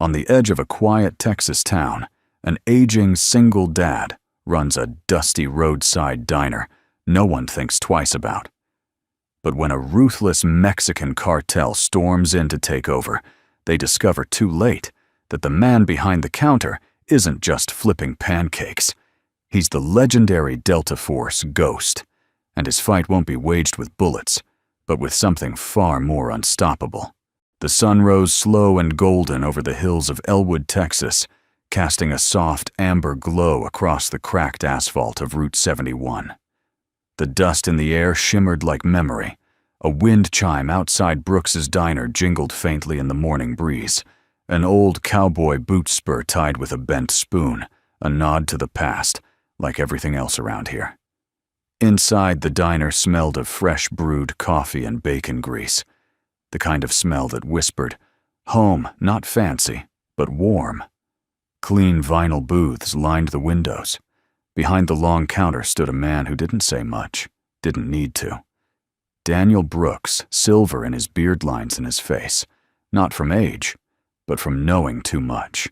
On the edge of a quiet Texas town, an aging single dad runs a dusty roadside diner no one thinks twice about. But when a ruthless Mexican cartel storms in to take over, they discover too late that the man behind the counter isn't just flipping pancakes. He's the legendary Delta Force Ghost, and his fight won't be waged with bullets, but with something far more unstoppable. The sun rose slow and golden over the hills of Elwood, Texas, casting a soft amber glow across the cracked asphalt of Route 71. The dust in the air shimmered like memory. A wind chime outside Brooks's diner jingled faintly in the morning breeze. An old cowboy boot spur tied with a bent spoon, a nod to the past, like everything else around here. Inside, the diner smelled of fresh brewed coffee and bacon grease, the kind of smell that whispered, home, not fancy, but warm. Clean vinyl booths lined the windows. Behind the long counter stood a man who didn't say much, didn't need to. Daniel Brooks, silver in his beard lines and his face, not from age, but from knowing too much.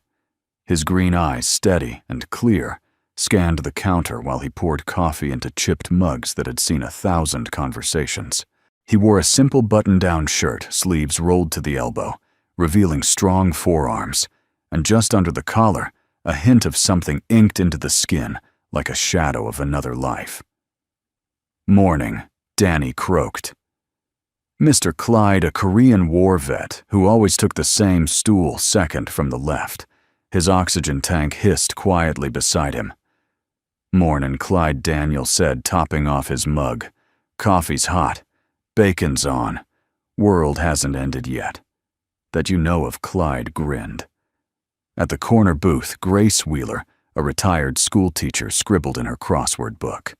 His green eyes, steady and clear, scanned the counter while he poured coffee into chipped mugs that had seen 1,000 conversations. He wore a simple button-down shirt, sleeves rolled to the elbow, revealing strong forearms, and just under the collar, a hint of something inked into the skin like a shadow of another life. Morning, Danny croaked. Mr. Clyde, a Korean War vet who always took the same stool second from the left. His oxygen tank hissed quietly beside him. Mornin', Clyde, Daniel said, topping off his mug. Coffee's hot. Bacon's on. World hasn't ended yet. That you know of, Clyde grinned. At the corner booth, Grace Wheeler, a retired schoolteacher, scribbled in her crossword book.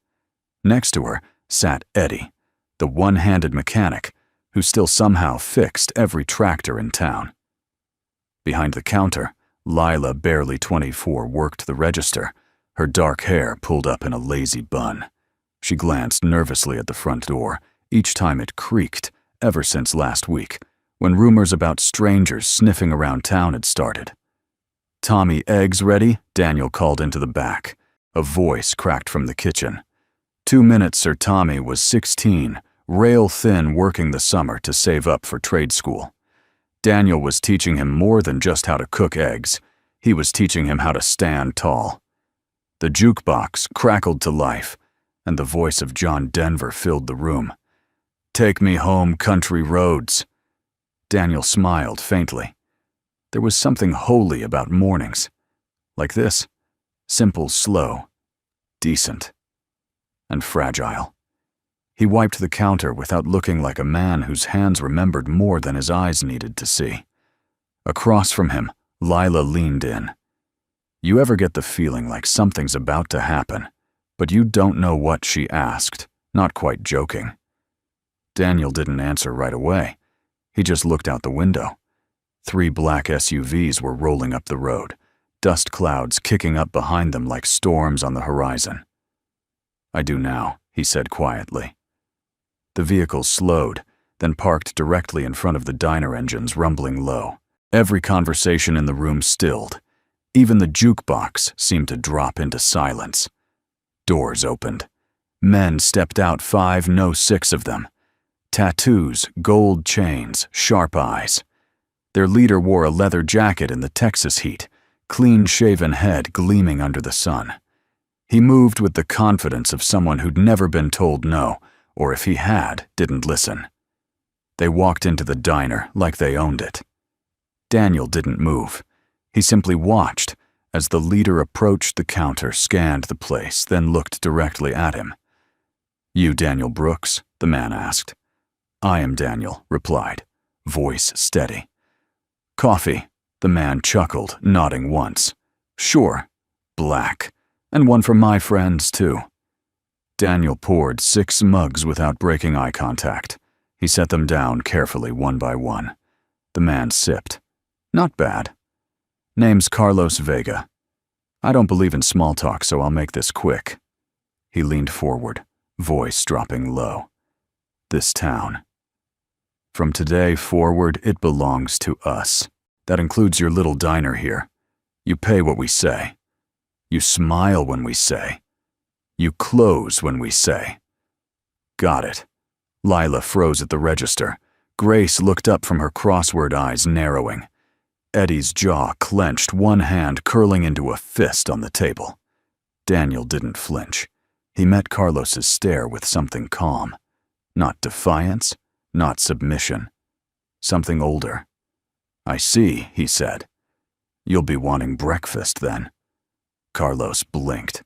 Next to her sat Eddie, the one-handed mechanic who still somehow fixed every tractor in town. Behind the counter, Lila, barely 24, worked the register, her dark hair pulled up in a lazy bun. She glanced nervously at the front door, each time it creaked, ever since last week, when rumors about strangers sniffing around town had started. Tommy, eggs ready? Daniel called into the back. A voice cracked from the kitchen. 2 minutes, Sir. Tommy was 16, rail-thin, working the summer to save up for trade school. Daniel was teaching him more than just how to cook eggs. He was teaching him how to stand tall. The jukebox crackled to life, and the voice of John Denver filled the room. Take me home, country roads. Daniel smiled faintly. There was something holy about mornings. Like this. Simple, slow, decent, and fragile. He wiped the counter without looking like a man whose hands remembered more than his eyes needed to see. Across from him, Lila leaned in. You ever get the feeling like something's about to happen, but you don't know what? She asked, not quite joking. Daniel didn't answer right away. He just looked out the window. 3 black SUVs were rolling up the road, dust clouds kicking up behind them like storms on the horizon. I do now, he said quietly. The vehicle slowed, then parked directly in front of the diner engines, rumbling low. Every conversation in the room stilled. Even the jukebox seemed to drop into silence. Doors opened. Men stepped out, 5, no 6 of them. Tattoos, gold chains, sharp eyes. Their leader wore a leather jacket in the Texas heat, clean-shaven head gleaming under the sun. He moved with the confidence of someone who'd never been told no, or if he had, didn't listen. They walked into the diner like they owned it. Daniel didn't move. He simply watched as the leader approached the counter, scanned the place, then looked directly at him. You Daniel Brooks? The man asked. I am Daniel, replied, voice steady. Coffee, the man chuckled, nodding once. Sure, black, and one for my friends, too. Daniel poured 6 mugs without breaking eye contact. He set them down carefully, one by one. The man sipped. Not bad. Name's Carlos Vega. I don't believe in small talk, so I'll make this quick. He leaned forward, voice dropping low. This town. From today forward, it belongs to us. That includes your little diner here. You pay what we say. You smile when we say. You close when we say. Got it. Lila froze at the register. Grace looked up from her crossword eyes narrowing. Eddie's jaw clenched, one hand curling into a fist on the table. Daniel didn't flinch. He met Carlos's stare with something calm. Not defiance, not submission. Something older. I see, he said. You'll be wanting breakfast then. Carlos blinked.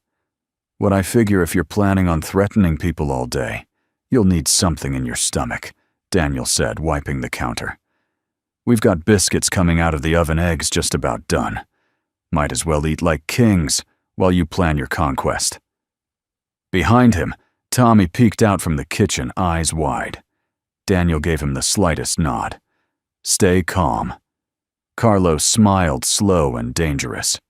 What I figure if you're planning on threatening people all day, you'll need something in your stomach, Daniel said, wiping the counter. We've got biscuits coming out of the oven, eggs just about done. Might as well eat like kings while you plan your conquest. Behind him, Tommy peeked out from the kitchen, eyes wide. Daniel gave him the slightest nod. Stay calm. Carlos smiled, slow and dangerous.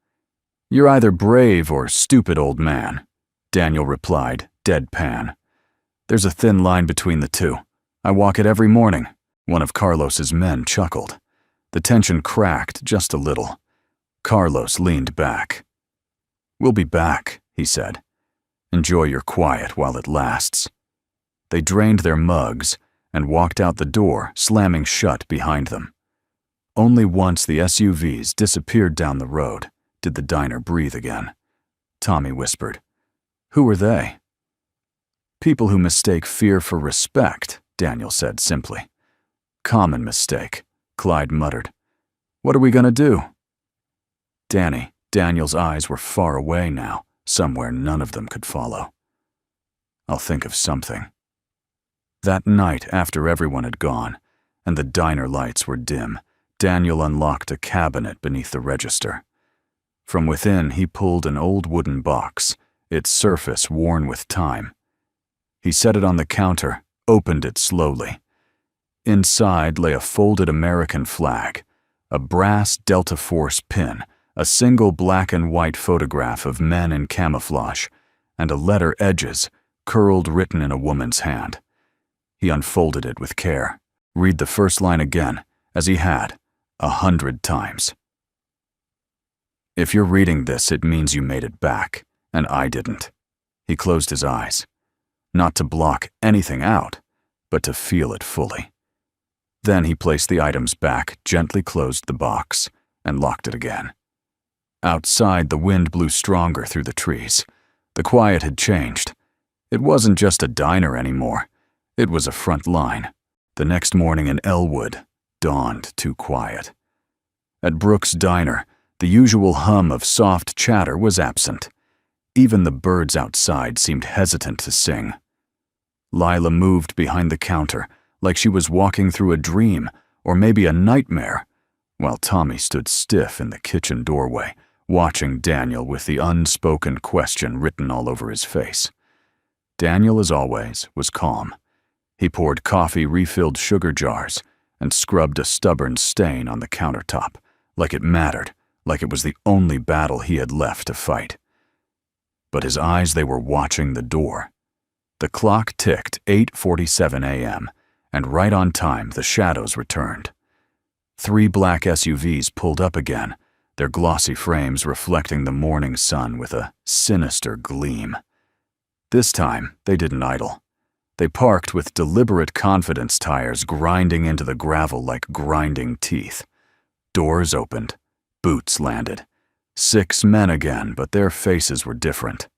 You're either brave or stupid, old man, Daniel replied, deadpan. There's a thin line between the two. I walk it every morning. One of Carlos's men chuckled. The tension cracked just a little. Carlos leaned back. We'll be back, he said. Enjoy your quiet while it lasts. They drained their mugs and walked out the door, slamming shut behind them. Only once the SUVs disappeared down the road did the diner breathe again. Tommy whispered, Who are they? People who mistake fear for respect, Daniel said simply. Common mistake, Clyde muttered. What are we going to do? Danny, Daniel's eyes were far away now, somewhere none of them could follow. I'll think of something. That night, after everyone had gone, and the diner lights were dim, Daniel unlocked a cabinet beneath the register. From within, he pulled an old wooden box, its surface worn with time. He set it on the counter, opened it slowly. Inside lay a folded American flag, a brass Delta Force pin, a single black and white photograph of men in camouflage, and a letter edges, curled written in a woman's hand. He unfolded it with care. Read the first line again, as he had, 100 times. If you're reading this, it means you made it back, and I didn't. He closed his eyes. Not to block anything out, but to feel it fully. Then he placed the items back, gently closed the box, and locked it again. Outside, the wind blew stronger through the trees. The quiet had changed. It wasn't just a diner anymore. It was a front line. The next morning in Elwood dawned too quiet. At Brooks' diner, the usual hum of soft chatter was absent. Even the birds outside seemed hesitant to sing. Lila moved behind the counter, like she was walking through a dream, or maybe a nightmare, while Tommy stood stiff in the kitchen doorway, watching Daniel with the unspoken question written all over his face. Daniel, as always, was calm. He poured coffee, refilled sugar jars, and scrubbed a stubborn stain on the countertop, like it mattered, like it was the only battle he had left to fight. But his eyes, they were watching the door. The clock ticked 8:47 a.m., and right on time the shadows returned. 3 black SUVs pulled up again, their glossy frames reflecting the morning sun with a sinister gleam. This time, they didn't idle. They parked with deliberate confidence, tires grinding into the gravel like grinding teeth. Doors opened. Boots landed. 6 men again, but their faces were different.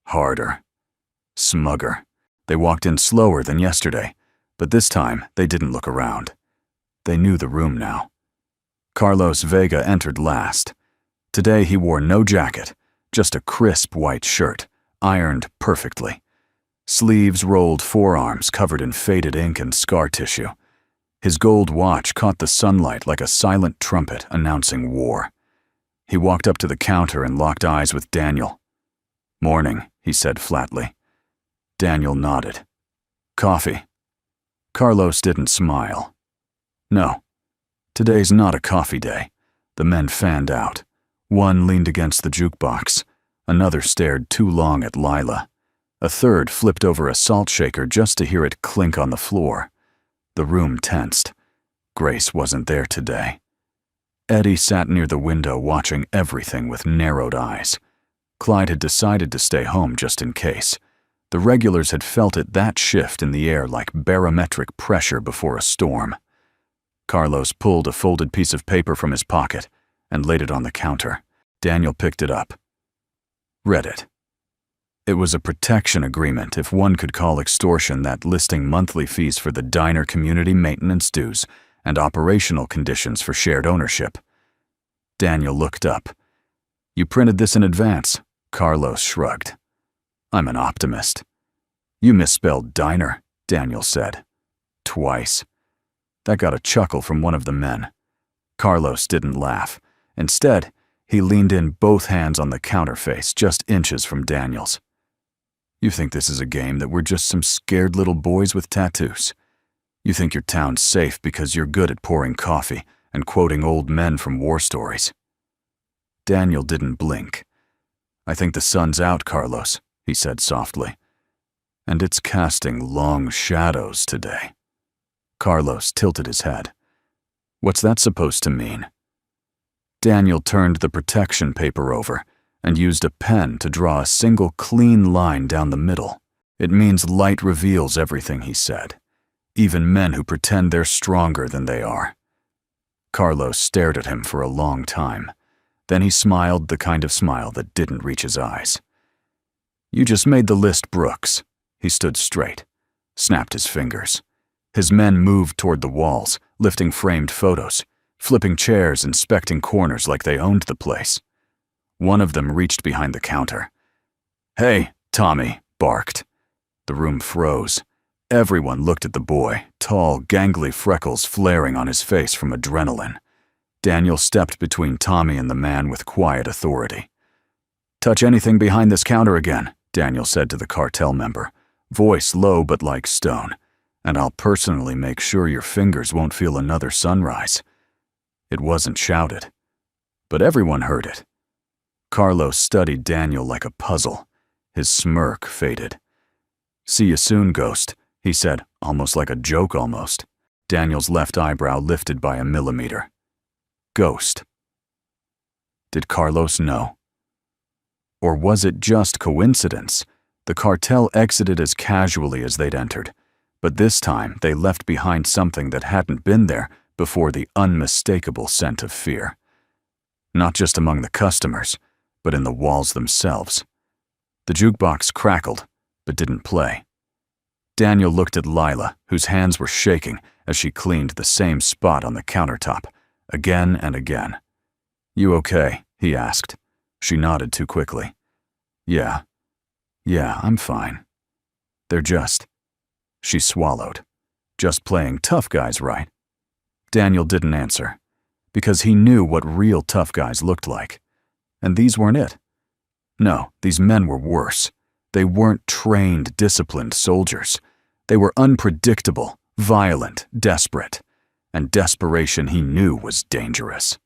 Harder. Smugger. They walked in slower than yesterday, but this time they didn't look around. They knew the room now. Carlos Vega entered last. Today he wore no jacket, just a crisp white shirt, ironed perfectly. Sleeves rolled forearms covered in faded ink and scar tissue. His gold watch caught the sunlight like a silent trumpet announcing war. He walked up to the counter and locked eyes with Daniel. "Morning," he said flatly. Daniel nodded. "Coffee?" Carlos didn't smile. "No. Today's not a coffee day." The men fanned out. One leaned against the jukebox. Another stared too long at Lila. A third flipped over a salt shaker just to hear it clink on the floor. The room tensed. Grace wasn't there today. Eddie sat near the window watching everything with narrowed eyes. Clyde had decided to stay home just in case. The regulars had felt it that shift in the air like barometric pressure before a storm. Carlos pulled a folded piece of paper from his pocket and laid it on the counter. Daniel picked it up. Read it. It was a protection agreement, if one could call extortion that, listing monthly fees for the diner community maintenance dues and operational conditions for shared ownership. Daniel looked up. You printed this in advance? Carlos shrugged. I'm an optimist. You misspelled diner, Daniel said. Twice. That got a chuckle from one of the men. Carlos didn't laugh. Instead, he leaned in, both hands on the counterface, just inches from Daniel's. You think this is a game, that we're just some scared little boys with tattoos? You think your town's safe because you're good at pouring coffee and quoting old men from war stories? Daniel didn't blink. I think the sun's out, Carlos, he said softly. And it's casting long shadows today. Carlos tilted his head. What's that supposed to mean? Daniel turned the protection paper over and used a pen to draw a single clean line down the middle. It means light reveals everything, he said. Even men who pretend they're stronger than they are. Carlos stared at him for a long time. Then he smiled, the kind of smile that didn't reach his eyes. You just made the list, Brooks. He stood straight, snapped his fingers. His men moved toward the walls, lifting framed photos, flipping chairs, inspecting corners like they owned the place. One of them reached behind the counter. Hey, Tommy, barked. The room froze. Everyone looked at the boy, tall, gangly freckles flaring on his face from adrenaline. Daniel stepped between Tommy and the man with quiet authority. Touch anything behind this counter again, Daniel said to the cartel member, voice low but like stone, and I'll personally make sure your fingers won't feel another sunrise. It wasn't shouted, but everyone heard it. Carlos studied Daniel like a puzzle. His smirk faded. See you soon, Ghost, he said, almost like a joke almost. Daniel's left eyebrow lifted by a millimeter. Ghost. Did Carlos know? Or was it just coincidence? The cartel exited as casually as they'd entered, but this time they left behind something that hadn't been there before, the unmistakable scent of fear. Not just among the customers, but in the walls themselves. The jukebox crackled, but didn't play. Daniel looked at Lila, whose hands were shaking as she cleaned the same spot on the countertop, again and again. You okay? He asked. She nodded too quickly. Yeah, I'm fine. They're just... She swallowed. Just playing tough guys, right? Daniel didn't answer, because he knew what real tough guys looked like. And these weren't it. No, these men were worse. They weren't trained, disciplined soldiers. They were unpredictable, violent, desperate. And desperation, he knew, was dangerous.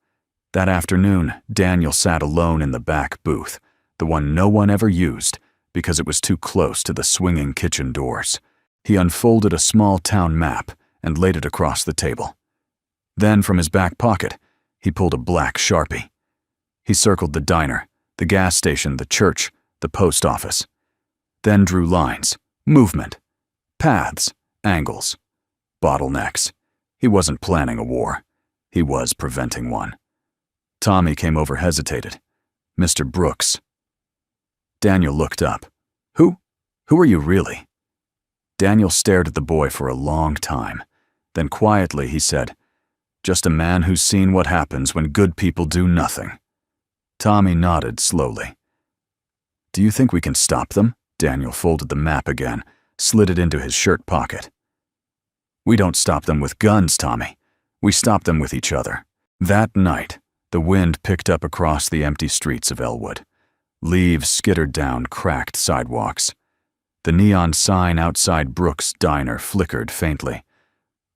That afternoon, Daniel sat alone in the back booth, the one no one ever used because it was too close to the swinging kitchen doors. He unfolded a small town map and laid it across the table. Then, from his back pocket, he pulled a black Sharpie. He circled the diner, the gas station, the church, the post office. Then drew lines, movement, paths, angles, bottlenecks. He wasn't planning a war. He was preventing one. Tommy came over, hesitated. Mr. Brooks. Daniel looked up. Who? Who are you really? Daniel stared at the boy for a long time. Then quietly he said, just a man who's seen what happens when good people do nothing. Tommy nodded slowly. Do you think we can stop them? Daniel folded the map again, slid it into his shirt pocket. We don't stop them with guns, Tommy. We stop them with each other. That night, the wind picked up across the empty streets of Elwood. Leaves skittered down cracked sidewalks. The neon sign outside Brooks' diner flickered faintly.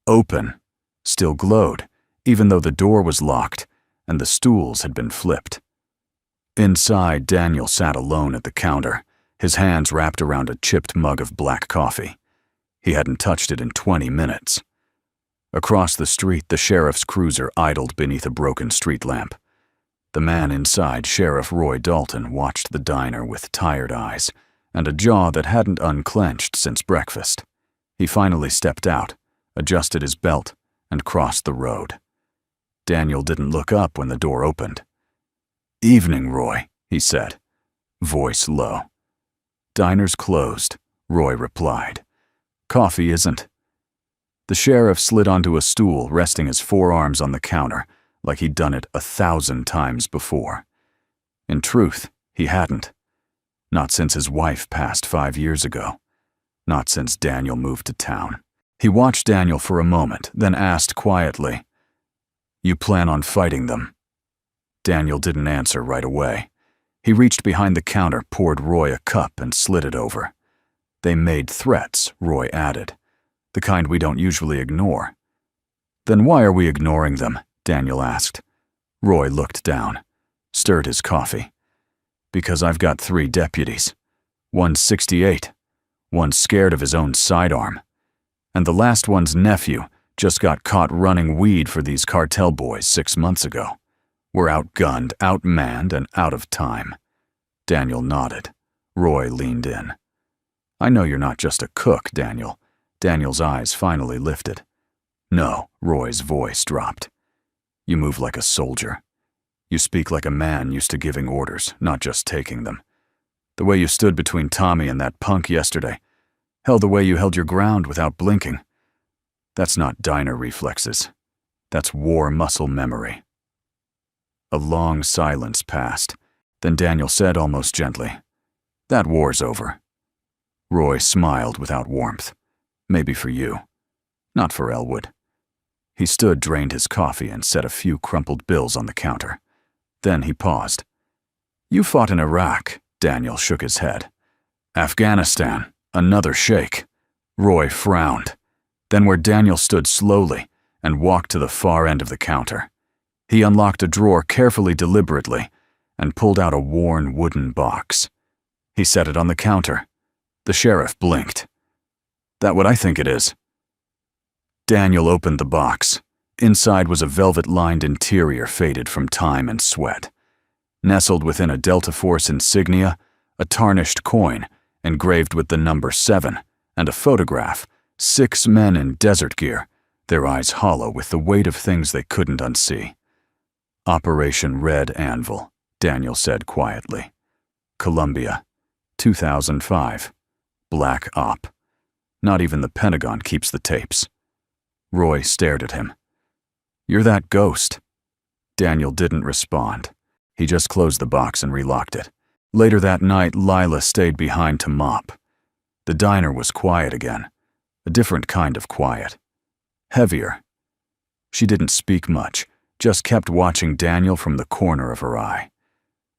Open still glowed, even though the door was locked and the stools had been flipped. Inside, Daniel sat alone at the counter, his hands wrapped around a chipped mug of black coffee. He hadn't touched it in 20 minutes. Across the street, the sheriff's cruiser idled beneath a broken street lamp. The man inside, Sheriff Roy Dalton, watched the diner with tired eyes and a jaw that hadn't unclenched since breakfast. He finally stepped out, adjusted his belt, and crossed the road. Daniel didn't look up when the door opened. "Evening, Roy," he said, voice low. "Diner's closed," Roy replied. "Coffee isn't." The sheriff slid onto a stool, resting his forearms on the counter, like he'd done it 1,000 times before. In truth, he hadn't. Not since his wife passed 5 years ago. Not since Daniel moved to town. He watched Daniel for a moment, then asked quietly, "You plan on fighting them?" Daniel didn't answer right away. He reached behind the counter, poured Roy a cup, and slid it over. "They made threats," Roy added. "The kind we don't usually ignore." "Then why are we ignoring them?" Daniel asked. Roy looked down, stirred his coffee. "Because I've got 3 deputies. One's 68. One's scared of his own sidearm. And the last one's nephew just got caught running weed for these cartel boys 6 months ago. We're outgunned, outmanned, and out of time." Daniel nodded. Roy leaned in. "I know you're not just a cook, Daniel." Daniel's eyes finally lifted. "No," Roy's voice dropped. "You move like a soldier. You speak like a man used to giving orders, not just taking them. The way you stood between Tommy and that punk yesterday. Hell, the way you held your ground without blinking. That's not diner reflexes. That's war muscle memory." A long silence passed. Then Daniel said almost gently, "That war's over." Roy smiled without warmth. "Maybe for you. Not for Elwood." He stood, drained his coffee, and set a few crumpled bills on the counter. Then he paused. "You fought in Iraq," Daniel shook his head. "Afghanistan, another shake." Roy frowned. Then where Daniel stood slowly and walked to the far end of the counter. He unlocked a drawer carefully, deliberately, and pulled out a worn wooden box. He set it on the counter. The sheriff blinked. "That what I think it is?" Daniel opened the box. Inside was a velvet-lined interior faded from time and sweat. Nestled within a Delta Force insignia, a tarnished coin engraved with the number 7, and a photograph, 6 men in desert gear, their eyes hollow with the weight of things they couldn't unsee. "Operation Red Anvil," Daniel said quietly. "Colombia, 2005. Black Op. Not even the Pentagon keeps the tapes." Roy stared at him. "You're that ghost." Daniel didn't respond. He just closed the box and relocked it. Later that night, Lila stayed behind to mop. The diner was quiet again. A different kind of quiet. Heavier. She didn't speak much, just kept watching Daniel from the corner of her eye.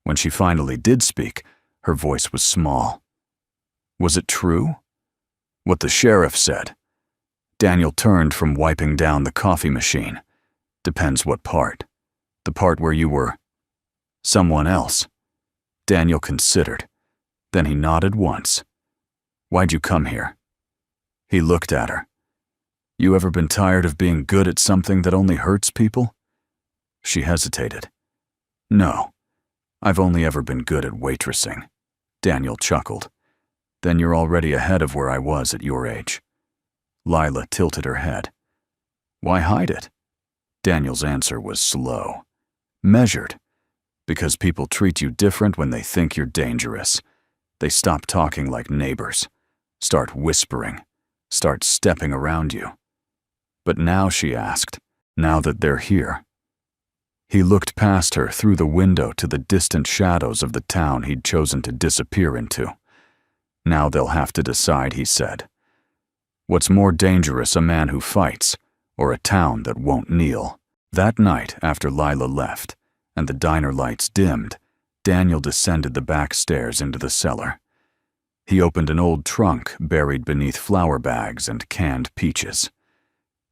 When she finally did speak, her voice was small. Was it true? What the sheriff said. Daniel turned from wiping down the coffee machine. Depends what part. The part where you were someone else. Daniel considered. Then he nodded once. "Why'd you come here?" He looked at her. "You ever been tired of being good at something that only hurts people?" She hesitated. "No, I've only ever been good at waitressing." Daniel chuckled. "Then you're already ahead of where I was at your age." Lila tilted her head. "Why hide it?" Daniel's answer was slow. Measured. Because people treat you different when they think you're dangerous. They stop talking like neighbors. Start whispering. Start stepping around you. "But now," she asked, "now that they're here." He looked past her through the window to the distant shadows of the town he'd chosen to disappear into. "Now they'll have to decide," he said. "What's more dangerous, a man who fights, or a town that won't kneel?" That night, after Lila left, and the diner lights dimmed, Daniel descended the back stairs into the cellar. He opened an old trunk buried beneath flour bags and canned peaches.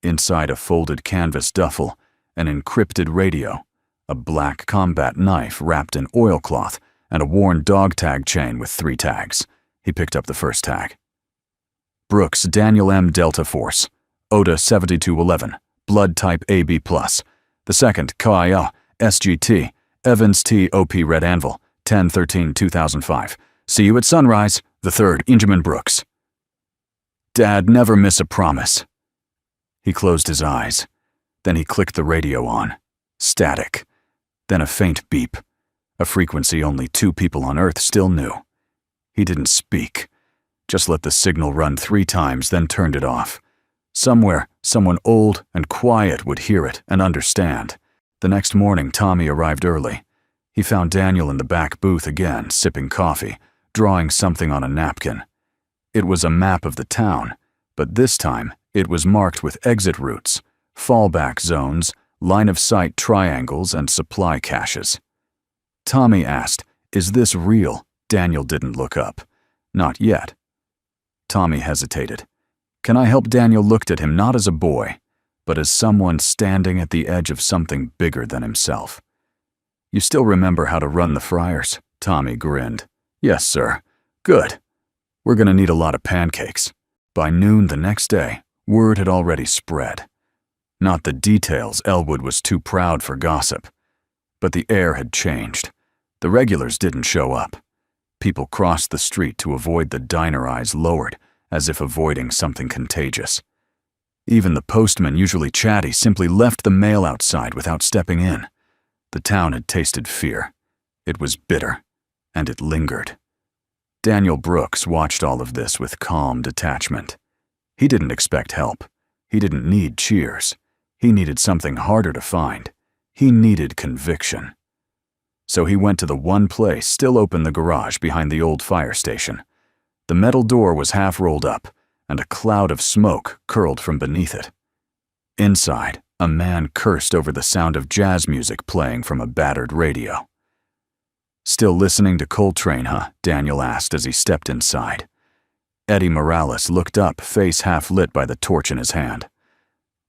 Inside a folded canvas duffel, an encrypted radio, a black combat knife wrapped in oilcloth, and a worn dog tag chain with 3 tags. He picked up the first tag. "Brooks, Daniel M. Delta Force, Oda 7211, blood type AB+. The second, Kyle, SGT, Evans T. OP Red Anvil, 10/13/2005. See you at sunrise. The third, Injamin Brooks. Dad, never miss a promise. He closed his eyes. Then he clicked the radio on. Static. Then a faint beep. A frequency only 2 people on Earth still knew. He didn't speak. Just let the signal run 3 times, then turned it off. Somewhere, someone old and quiet would hear it and understand. The next morning, Tommy arrived early. He found Daniel in the back booth again, sipping coffee, drawing something on a napkin. It was a map of the town, but this time it was marked with exit routes, fallback zones, line-of-sight triangles, and supply caches. Tommy asked, "Is this real?" Daniel didn't look up. Not yet. Tommy hesitated. "Can I help?" Daniel looked at him not as a boy, but as someone standing at the edge of something bigger than himself. "You still remember how to run the fryers?" Tommy grinned. "Yes, sir." "Good. We're gonna need a lot of pancakes." By noon the next day, word had already spread. Not the details, Elwood was too proud for gossip. But the air had changed. The regulars didn't show up. People crossed the street to avoid the diner, eyes lowered, as if avoiding something contagious. Even the postman, usually chatty, simply left the mail outside without stepping in. The town had tasted fear. It was bitter, and it lingered. Daniel Brooks watched all of this with calm detachment. He didn't expect help. He didn't need cheers. He needed something harder to find. He needed conviction. So he went to the one place still open, the garage behind the old fire station. The metal door was half rolled up, and a cloud of smoke curled from beneath it. Inside, a man cursed over the sound of jazz music playing from a battered radio. "Still listening to Coltrane, huh?" Daniel asked as he stepped inside. Eddie Morales looked up, face half lit by the torch in his hand.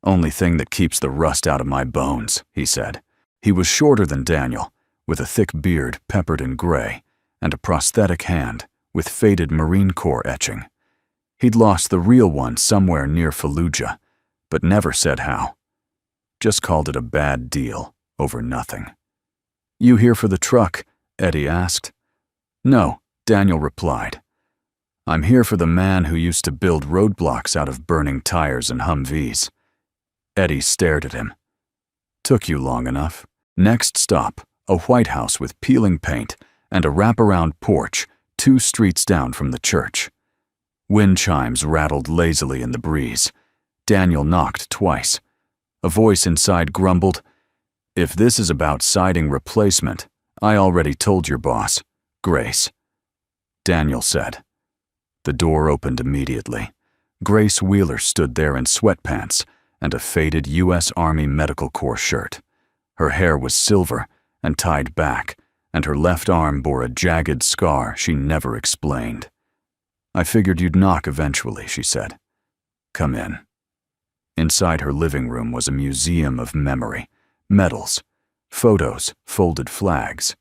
"Only thing that keeps the rust out of my bones," he said. He was shorter than Daniel, with a thick beard peppered in gray, and a prosthetic hand with faded Marine Corps etching. He'd lost the real one somewhere near Fallujah, but never said how. Just called it a bad deal over nothing. "You here for the truck?" Eddie asked. "No," Daniel replied. "I'm here for the man who used to build roadblocks out of burning tires and Humvees." Eddie stared at him. "Took you long enough." Next stop, a White House with peeling paint and a wraparound porch 2 streets down from the church. Wind chimes rattled lazily in the breeze. Daniel knocked twice. A voice inside grumbled, "If this is about siding replacement, I already told your boss, Grace." Daniel said. The door opened immediately. Grace Wheeler stood there in sweatpants and a faded U.S. Army Medical Corps shirt. Her hair was silver and tied back, and her left arm bore a jagged scar she never explained. "I figured you'd knock eventually," she said. "Come in." Inside her living room was a museum of memory, medals, photos, folded flags.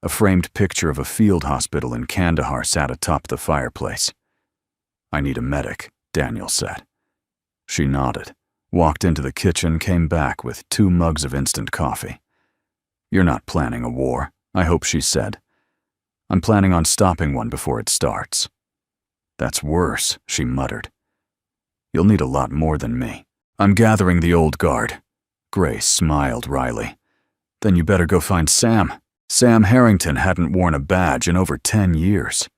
A framed picture of a field hospital in Kandahar sat atop the fireplace. "I need a medic," Daniel said. She nodded, walked into the kitchen, came back with 2 mugs of instant coffee. "You're not planning a war, I hope," she said. "I'm planning on stopping one before it starts." "That's worse," she muttered. "You'll need a lot more than me. I'm gathering the old guard." Grace smiled wryly. "Then you better go find Sam." Sam Harrington hadn't worn a badge in over 10 years.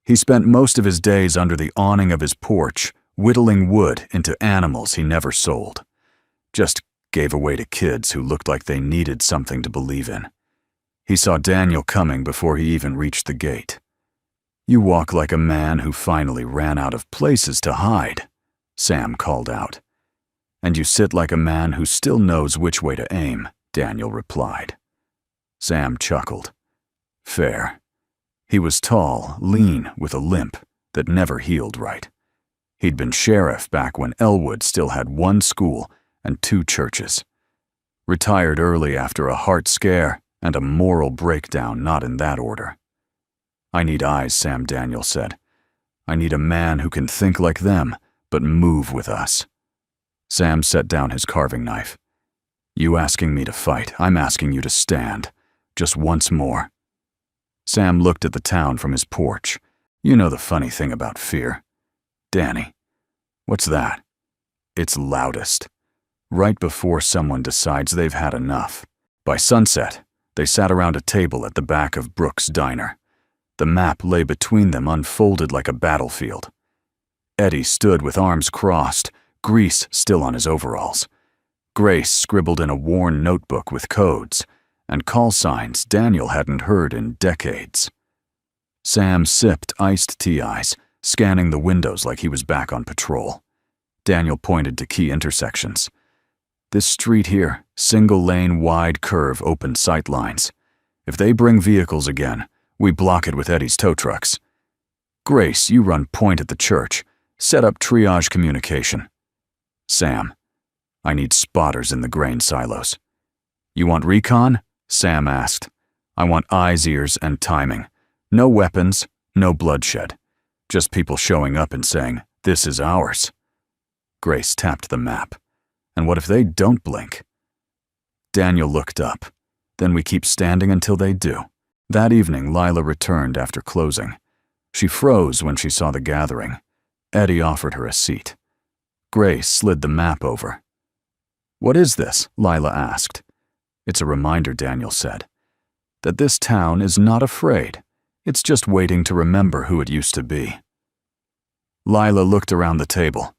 He spent most of his days under the awning of his porch, whittling wood into animals he never sold. Just gave away to kids who looked like they needed something to believe in. He saw Daniel coming before he even reached the gate. "You walk like a man who finally ran out of places to hide," Sam called out. "And you sit like a man who still knows which way to aim," Daniel replied. Sam chuckled. Fair. He was tall, lean, with a limp that never healed right. He'd been sheriff back when Elwood still had 1 school and 2 churches. Retired early after a heart scare and a moral breakdown not in that order. "I need eyes," Sam Daniel said. "I need a man who can think like them, but move with us." Sam set down his carving knife. You asking me to fight, I'm asking you to stand. Just once more. Sam looked at the town from his porch. You know the funny thing about fear. Danny. What's that? It's loudest. Right before someone decides they've had enough. By sunset, they sat around a table at the back of Brooks' diner. The map lay between them, unfolded like a battlefield. Eddie stood with arms crossed, grease still on his overalls. Grace scribbled in a worn notebook with codes and call signs Daniel hadn't heard in decades. Sam sipped iced tea ice, scanning the windows like he was back on patrol. Daniel pointed to key intersections. This street here, single lane, wide curve, open sight lines. If they bring vehicles again, we block it with Eddie's tow trucks. Grace, you run point at the church. Set up triage communication. Sam, I need spotters in the grain silos. You want recon? Sam asked. I want eyes, ears, and timing. No weapons, no bloodshed. Just people showing up and saying, this is ours. Grace tapped the map. And what if they don't blink? Daniel looked up. Then we keep standing until they do. That evening, Lila returned after closing. She froze when she saw the gathering. Eddie offered her a seat. Grace slid the map over. What is this? Lila asked. It's a reminder, Daniel said, that this town is not afraid. It's just waiting to remember who it used to be. Lila looked around the table.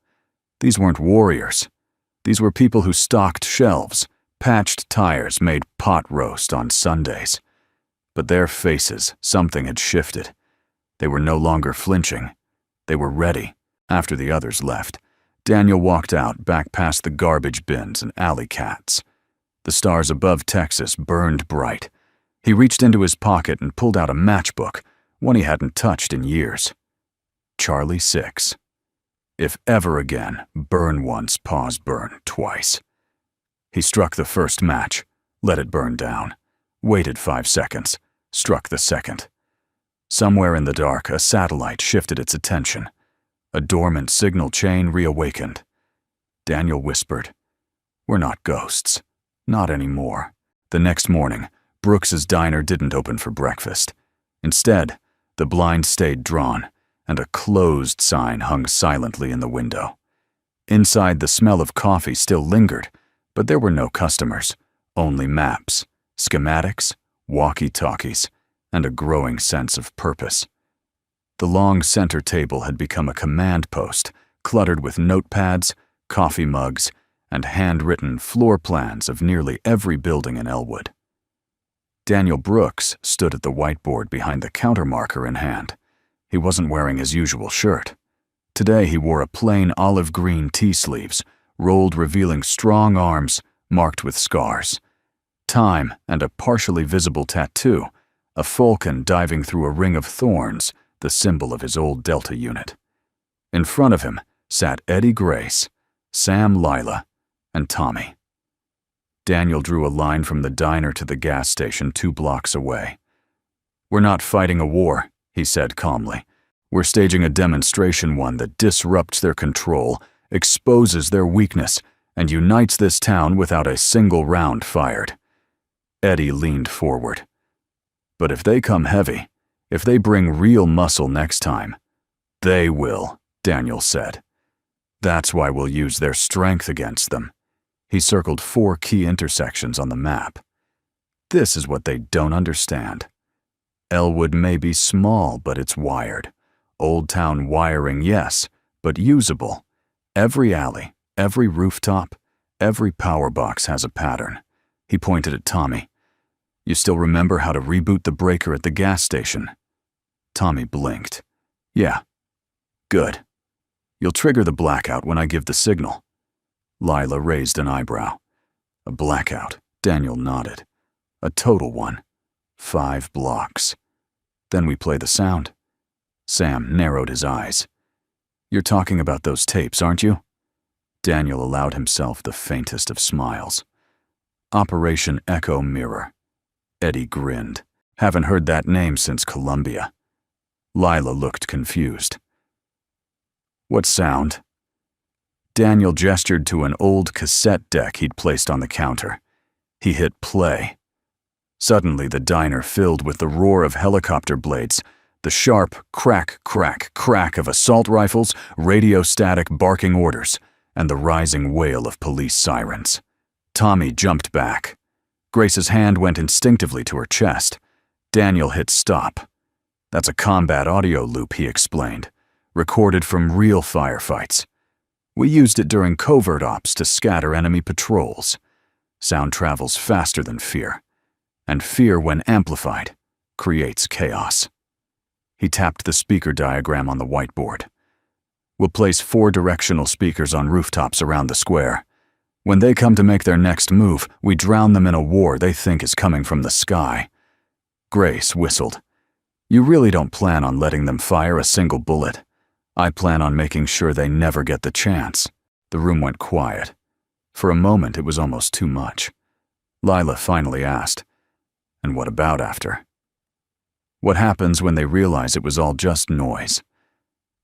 These weren't warriors. These were people who stocked shelves, patched tires, made pot roast on Sundays. But their faces, something had shifted. They were no longer flinching. They were ready. After the others left, Daniel walked out, back past the garbage bins and alley cats. The stars above Texas burned bright. He reached into his pocket and pulled out a matchbook, one he hadn't touched in years. Charlie 6. If ever again, burn once, pause, burn twice. He struck the first match, let it burn down, waited 5 seconds, struck the second. Somewhere in the dark, a satellite shifted its attention. A dormant signal chain reawakened. Daniel whispered, We're not ghosts. Not anymore. The next morning, Brooks's diner didn't open for breakfast. Instead, the blinds stayed drawn, and a closed sign hung silently in the window. Inside, the smell of coffee still lingered, but there were no customers, only maps, schematics, walkie-talkies, and a growing sense of purpose. The long center table had become a command post, cluttered with notepads, coffee mugs, and handwritten floor plans of nearly every building in Elwood. Daniel Brooks stood at the whiteboard behind the counter marker in hand. He wasn't wearing his usual shirt. Today he wore a plain olive green T-sleeves, rolled revealing strong arms marked with scars. Time and a partially visible tattoo, a falcon diving through a ring of thorns, the symbol of his old Delta unit. In front of him sat Eddie Grace, Sam Lila, and Tommy. Daniel drew a line from the diner to the gas station 2 blocks away. We're not fighting a war, he said calmly. We're staging a demonstration, one that disrupts their control, exposes their weakness, and unites this town without a single round fired. Eddie leaned forward. But if they come heavy, if they bring real muscle next time, they will, Daniel said. That's why we'll use their strength against them. He circled 4 key intersections on the map. This is what they don't understand. Elwood may be small, but it's wired. Old town wiring, yes, but usable. Every alley, every rooftop, every power box has a pattern. He pointed at Tommy. You still remember how to reboot the breaker at the gas station? Tommy blinked. Yeah. Good. You'll trigger the blackout when I give the signal. Lila raised an eyebrow. A blackout, Daniel nodded. A total one. 5 blocks. Then we play the sound. Sam narrowed his eyes. You're talking about those tapes, aren't you? Daniel allowed himself the faintest of smiles. Operation Echo Mirror. Eddie grinned. Haven't heard that name since Columbia. Lila looked confused. What sound? Daniel gestured to an old cassette deck he'd placed on the counter. He hit play. Suddenly, the diner filled with the roar of helicopter blades, the sharp crack, crack, crack of assault rifles, radio static barking orders, and the rising wail of police sirens. Tommy jumped back. Grace's hand went instinctively to her chest. Daniel hit stop. "That's a combat audio loop," he explained, "recorded from real firefights. We used it during covert ops to scatter enemy patrols. Sound travels faster than fear, and fear, when amplified, creates chaos." He tapped the speaker diagram on the whiteboard. "We'll place 4 directional speakers on rooftops around the square. When they come to make their next move, we drown them in a war they think is coming from the sky." Grace whistled. "You really don't plan on letting them fire a single bullet. I plan on making sure they never get the chance." The room went quiet. For a moment, it was almost too much. Lila finally asked, "And what about after?" "What happens when they realize it was all just noise?"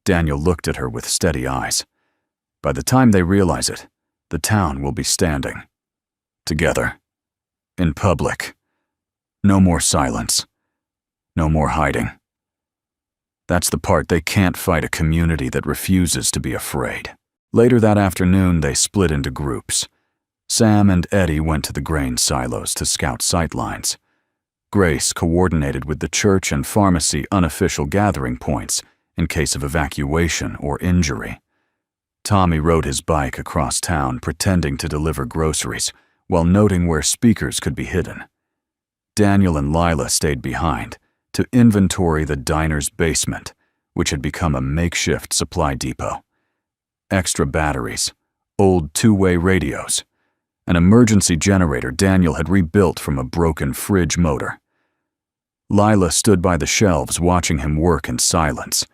Daniel looked at her with steady eyes. "By the time they realize it, the town will be standing. Together. In public. No more silence. No more hiding. That's the part they can't fight a community that refuses to be afraid." Later that afternoon, they split into groups. Sam and Eddie went to the grain silos to scout sightlines. Grace coordinated with the church and pharmacy unofficial gathering points in case of evacuation or injury. Tommy rode his bike across town pretending to deliver groceries while noting where speakers could be hidden. Daniel and Lila stayed behind to inventory the diner's basement, which had become a makeshift supply depot. Extra batteries, old 2-way radios, an emergency generator Daniel had rebuilt from a broken fridge motor. Lila stood by the shelves watching him work in silence.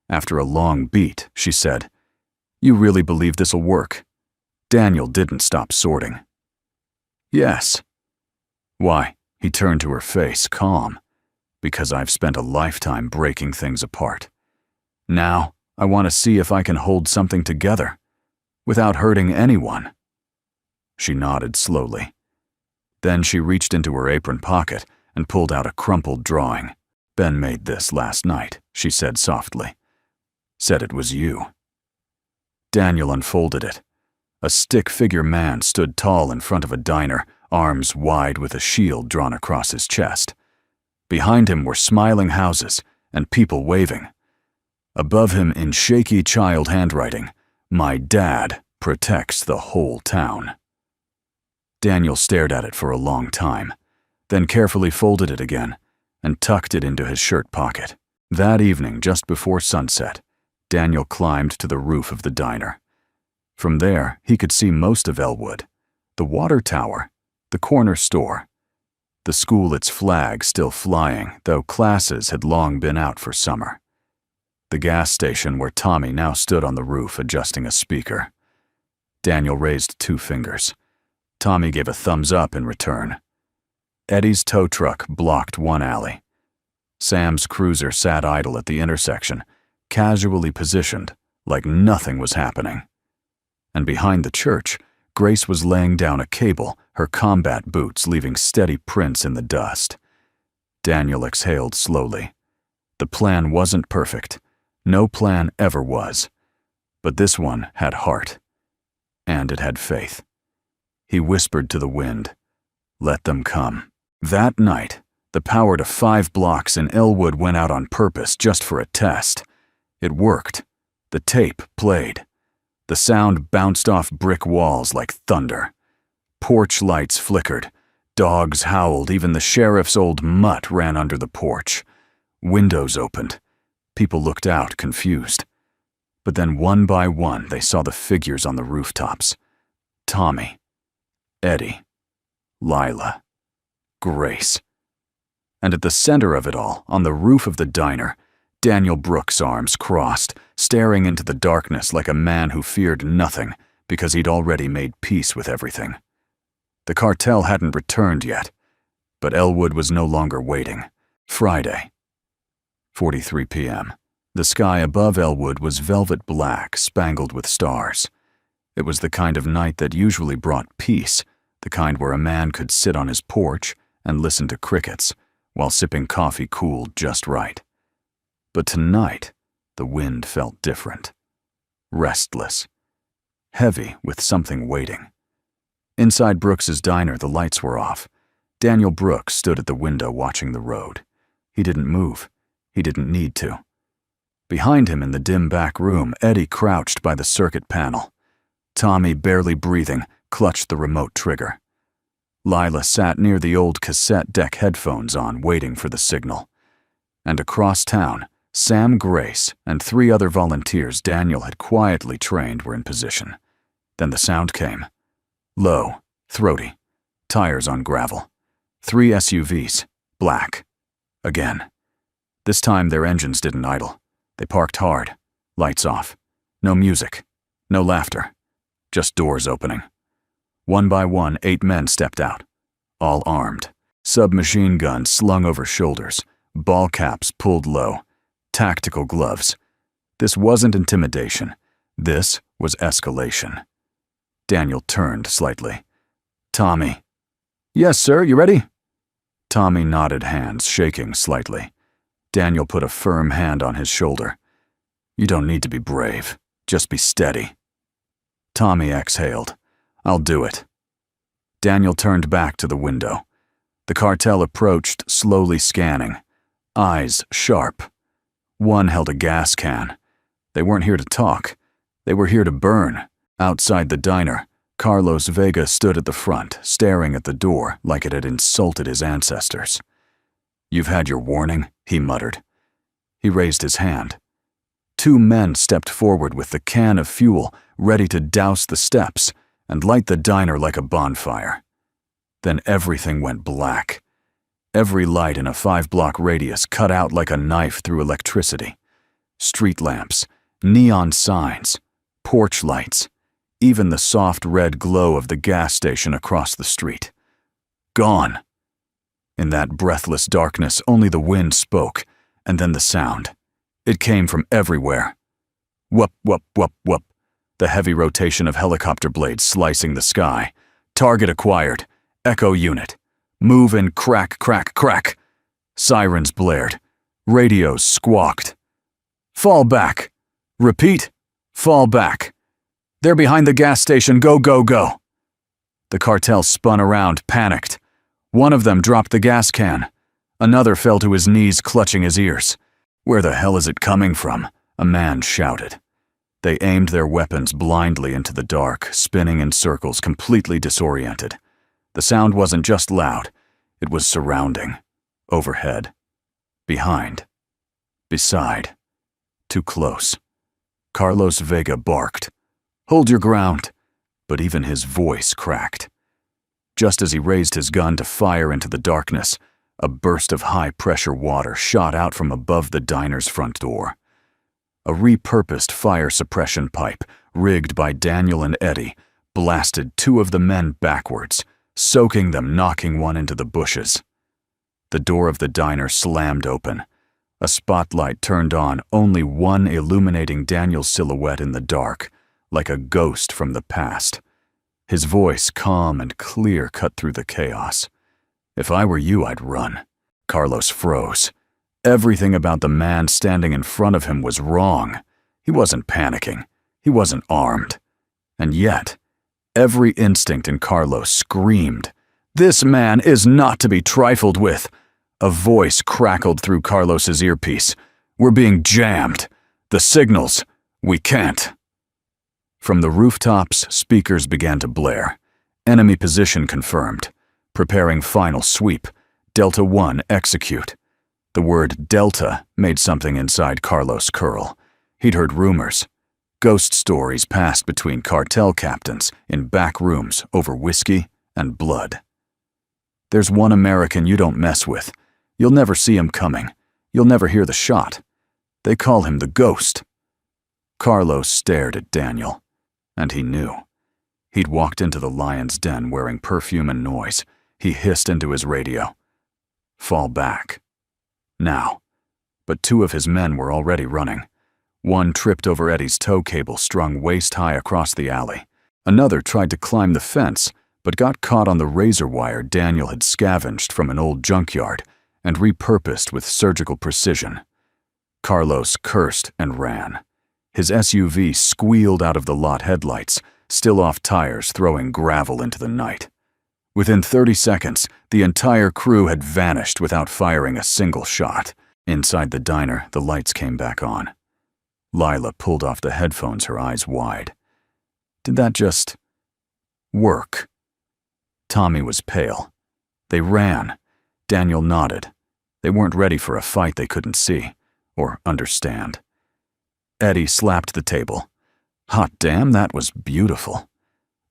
After a long beat, she said, "You really believe this'll work?" Daniel didn't stop sorting. "Yes." "Why?" He turned to her face, calm. "Because I've spent a lifetime breaking things apart. Now, I want to see if I can hold something together, without hurting anyone." She nodded slowly. Then she reached into her apron pocket and pulled out a crumpled drawing. "Ben made this last night," she said softly. "Said it was you." Daniel unfolded it. A stick-figure man stood tall in front of a diner, arms wide with a shield drawn across his chest. Behind him were smiling houses and people waving. Above him, in shaky child handwriting, "My dad protects the whole town." Daniel stared at it for a long time, then carefully folded it again and tucked it into his shirt pocket. That evening, just before sunset, Daniel climbed to the roof of the diner. From there, he could see most of Elwood, the water tower, the corner store, the school, its flag still flying, though classes had long been out for summer. The gas station where Tommy now stood on the roof adjusting a speaker. Daniel raised 2 fingers. Tommy gave a thumbs up in return. Eddie's tow truck blocked one alley. Sam's cruiser sat idle at the intersection, casually positioned, like nothing was happening. And behind the church, Grace was laying down a cable, her combat boots leaving steady prints in the dust. Daniel exhaled slowly. The plan wasn't perfect. No plan ever was. But this one had heart. And it had faith. He whispered to the wind, "Let them come." That night, the power to 5 blocks in Elwood went out on purpose just for a test. It worked. The tape played. The sound bounced off brick walls like thunder. Porch lights flickered. Dogs howled. Even the sheriff's old mutt ran under the porch. Windows opened. People looked out, confused. But then one by one, they saw the figures on the rooftops. Tommy, Eddie, Lila, Grace. And at the center of it all, on the roof of the diner, Daniel Brooks' arms crossed, staring into the darkness like a man who feared nothing because he'd already made peace with everything. The cartel hadn't returned yet, but Elwood was no longer waiting. Friday, 4:43 p.m. The sky above Elwood was velvet black, spangled with stars. It was the kind of night that usually brought peace, the kind where a man could sit on his porch and listen to crickets while sipping coffee cooled just right. But tonight, the wind felt different. Restless. Heavy with something waiting. Inside Brooks's diner, the lights were off. Daniel Brooks stood at the window watching the road. He didn't move. He didn't need to. Behind him in the dim back room, Eddie crouched by the circuit panel. Tommy, barely breathing, clutched the remote trigger. Lila sat near the old cassette deck headphones on, waiting for the signal. And across town, Sam Grace and 3 other volunteers Daniel had quietly trained were in position. Then the sound came. Low, throaty, tires on gravel. 3 SUVs, black. Again. This time their engines didn't idle. They parked hard, lights off. No music, no laughter, just doors opening. One by one, 8 men stepped out, all armed. Submachine guns slung over shoulders, ball caps pulled low, tactical gloves. This wasn't intimidation. This was escalation. Daniel turned slightly. Tommy. Yes, sir, you ready? Tommy nodded, hands shaking slightly. Daniel put a firm hand on his shoulder. You don't need to be brave. Just be steady. Tommy exhaled. I'll do it. Daniel turned back to the window. The cartel approached, slowly scanning. Eyes sharp. One held a gas can. They weren't here to talk. They were here to burn. Outside the diner, Carlos Vega stood at the front, staring at the door like it had insulted his ancestors. You've had your warning, he muttered. He raised his hand. 2 men stepped forward with the can of fuel, ready to douse the steps and light the diner like a bonfire. Then everything went black. Every light in a 5-block radius cut out like a knife through electricity. Street lamps, neon signs, porch lights, even the soft red glow of the gas station across the street. Gone. In that breathless darkness, only the wind spoke, and then the sound. It came from everywhere. Whoop, whoop, whoop, whoop. The heavy rotation of helicopter blades slicing the sky. Target acquired. Echo unit. Move and crack, crack, crack. Sirens blared. Radios squawked. Fall back. Repeat. Fall back. They're behind the gas station. Go, go, go. The cartel spun around, panicked. One of them dropped the gas can. Another fell to his knees, clutching his ears. Where the hell is it coming from? A man shouted. They aimed their weapons blindly into the dark, spinning in circles, completely disoriented. The sound wasn't just loud. It was surrounding. Overhead. Behind. Beside. Too close. Carlos Vega barked. Hold your ground. But even his voice cracked. Just as he raised his gun to fire into the darkness, a burst of high-pressure water shot out from above the diner's front door. A repurposed fire suppression pipe, rigged by Daniel and Eddie, blasted 2 of the men backwards, soaking them, knocking one into the bushes. The door of the diner slammed open. A spotlight turned on, only one illuminating Daniel's silhouette in the dark, like a ghost from the past. His voice, calm and clear, cut through the chaos. If I were you, I'd run. Carlos froze. Everything about the man standing in front of him was wrong. He wasn't panicking. He wasn't armed. And yet, every instinct in Carlos screamed, "This man is not to be trifled with." A voice crackled through Carlos's earpiece. "We're being jammed. The signals. We can't." From the rooftops, speakers began to blare. Enemy position confirmed. Preparing final sweep. Delta 1, execute. The word Delta made something inside Carlos curl. He'd heard rumors. Ghost stories passed between cartel captains in back rooms over whiskey and blood. There's one American you don't mess with. You'll never see him coming. You'll never hear the shot. They call him the Ghost. Carlos stared at Daniel, and he knew. He'd walked into the lion's den wearing perfume and noise. He hissed into his radio. Fall back. Now. But 2 of his men were already running. One tripped over Eddie's tow cable strung waist-high across the alley. Another tried to climb the fence, but got caught on the razor wire Daniel had scavenged from an old junkyard and repurposed with surgical precision. Carlos cursed and ran. His SUV squealed out of the lot headlights, still off tires, throwing gravel into the night. Within 30 seconds, the entire crew had vanished without firing a single shot. Inside the diner, the lights came back on. Lila pulled off the headphones, her eyes wide. Did that just work? Tommy was pale. They ran. Daniel nodded. They weren't ready for a fight they couldn't see or understand. Eddie slapped the table. Hot damn, that was beautiful.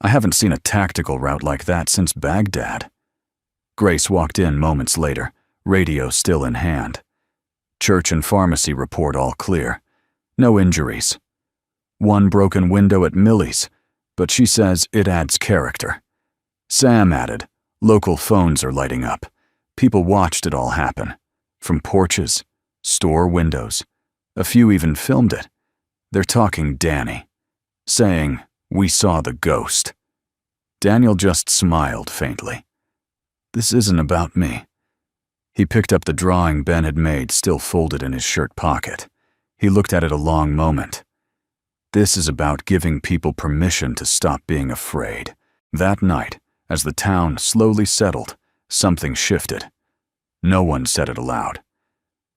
I haven't seen a tactical rout like that since Baghdad. Grace walked in moments later, radio still in hand. Church and pharmacy report all clear. No injuries. One broken window at Millie's, but she says it adds character. Sam added, local phones are lighting up. People watched it all happen. From porches, store windows. A few even filmed it. They're talking Danny, saying, we saw the ghost. Daniel just smiled faintly. This isn't about me. He picked up the drawing Ben had made, still folded in his shirt pocket. He looked at it a long moment. This is about giving people permission to stop being afraid. That night, as the town slowly settled, something shifted. No one said it aloud.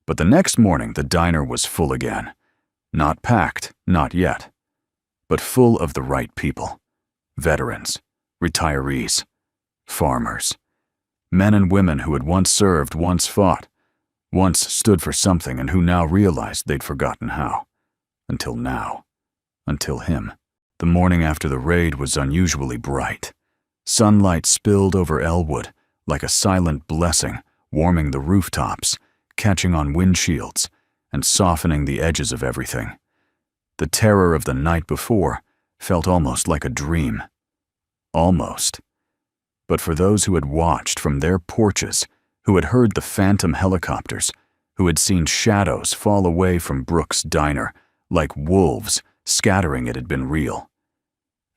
But the next morning, the diner was full again. Not packed, not yet, but full of the right people. Veterans, retirees, farmers, men and women who had once served, once fought, once stood for something and who now realized they'd forgotten how. Until now. Until him. The morning after the raid was unusually bright. Sunlight spilled over Elwood like a silent blessing, warming the rooftops, catching on windshields, and softening the edges of everything. The terror of the night before felt almost like a dream. Almost. But for those who had watched from their porches, who had heard the phantom helicopters, who had seen shadows fall away from Brooks' diner, like wolves scattering, it had been real.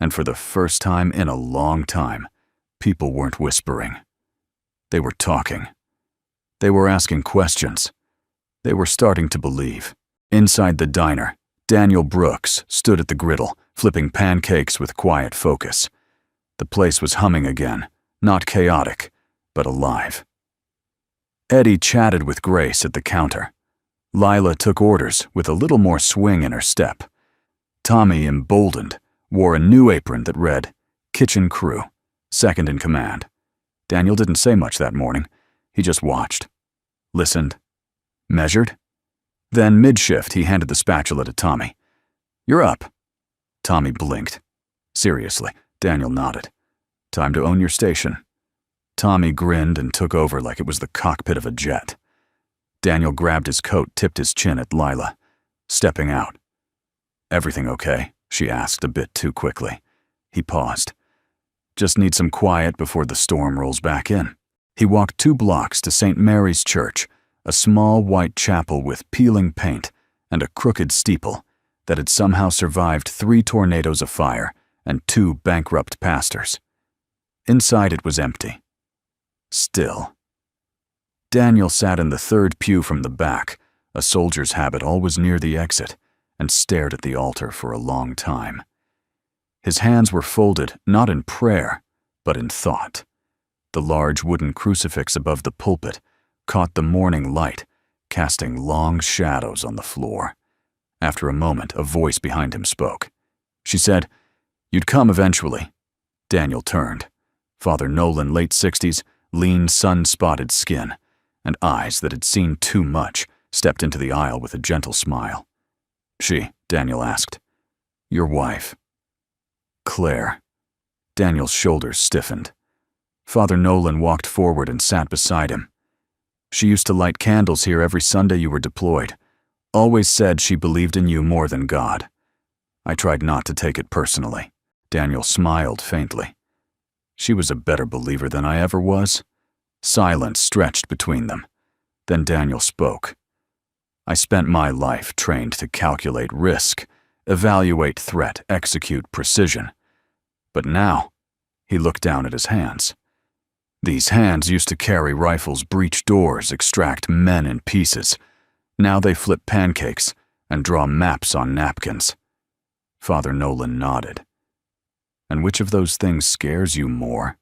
And for the first time in a long time, people weren't whispering. They were talking. They were asking questions. They were starting to believe. Inside the diner, Daniel Brooks stood at the griddle, flipping pancakes with quiet focus. The place was humming again, not chaotic, but alive. Eddie chatted with Grace at the counter. Lila took orders with a little more swing in her step. Tommy, emboldened, wore a new apron that read, Kitchen Crew, second in command. Daniel didn't say much that morning. He just watched, listened, measured. Then, mid-shift, he handed the spatula to Tommy. You're up. Tommy blinked. Seriously, Daniel nodded. Time to own your station. Tommy grinned and took over like it was the cockpit of a jet. Daniel grabbed his coat, tipped his chin at Lila, stepping out. Everything okay? She asked a bit too quickly. He paused. Just need some quiet before the storm rolls back in. He walked 2 blocks to St. Mary's Church, a small white chapel with peeling paint and a crooked steeple that had somehow survived 3 tornadoes of fire and 2 bankrupt pastors. Inside it was empty. Still. Daniel sat in the 3rd pew from the back, a soldier's habit always near the exit, and stared at the altar for a long time. His hands were folded not in prayer, but in thought. The large wooden crucifix above the pulpit caught the morning light, casting long shadows on the floor. After a moment, a voice behind him spoke. She said, "You'd come eventually." Daniel turned. Father Nolan, late 60s, lean, sun-spotted skin, and eyes that had seen too much, stepped into the aisle with a gentle smile. "She," Daniel asked. "Your wife." "Claire." Daniel's shoulders stiffened. Father Nolan walked forward and sat beside him. "She used to light candles here every Sunday you were deployed. Always said she believed in you more than God. I tried not to take it personally." Daniel smiled faintly. She was a better believer than I ever was. Silence stretched between them. Then Daniel spoke. "I spent my life trained to calculate risk, evaluate threat, execute precision. But now, he looked down at his hands. These hands used to carry rifles, breach doors, extract men in pieces. Now they flip pancakes and draw maps on napkins. Father Nolan nodded. And which of those things scares you more?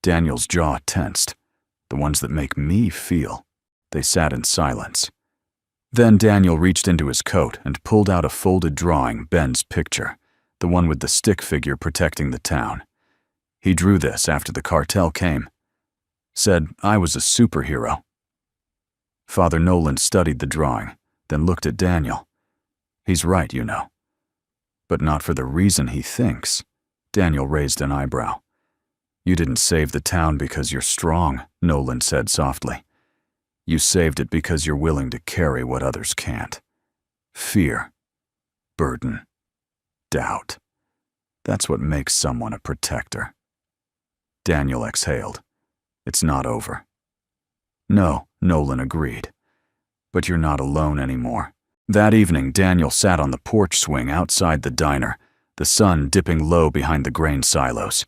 Daniel's jaw tensed. The ones that make me feel. They sat in silence. Then Daniel reached into his coat and pulled out a folded drawing, Ben's picture, the one with the stick figure protecting the town. He drew this after the cartel came. Said I was a superhero. Father Nolan studied the drawing, then looked at Daniel. He's right, you know. But not for the reason he thinks. Daniel raised an eyebrow. You didn't save the town because you're strong, Nolan said softly. You saved it because you're willing to carry what others can't. Fear, burden, doubt. That's what makes someone a protector. Daniel exhaled. It's not over. No, Nolan agreed. But you're not alone anymore. That evening, Daniel sat on the porch swing outside the diner, the sun dipping low behind the grain silos.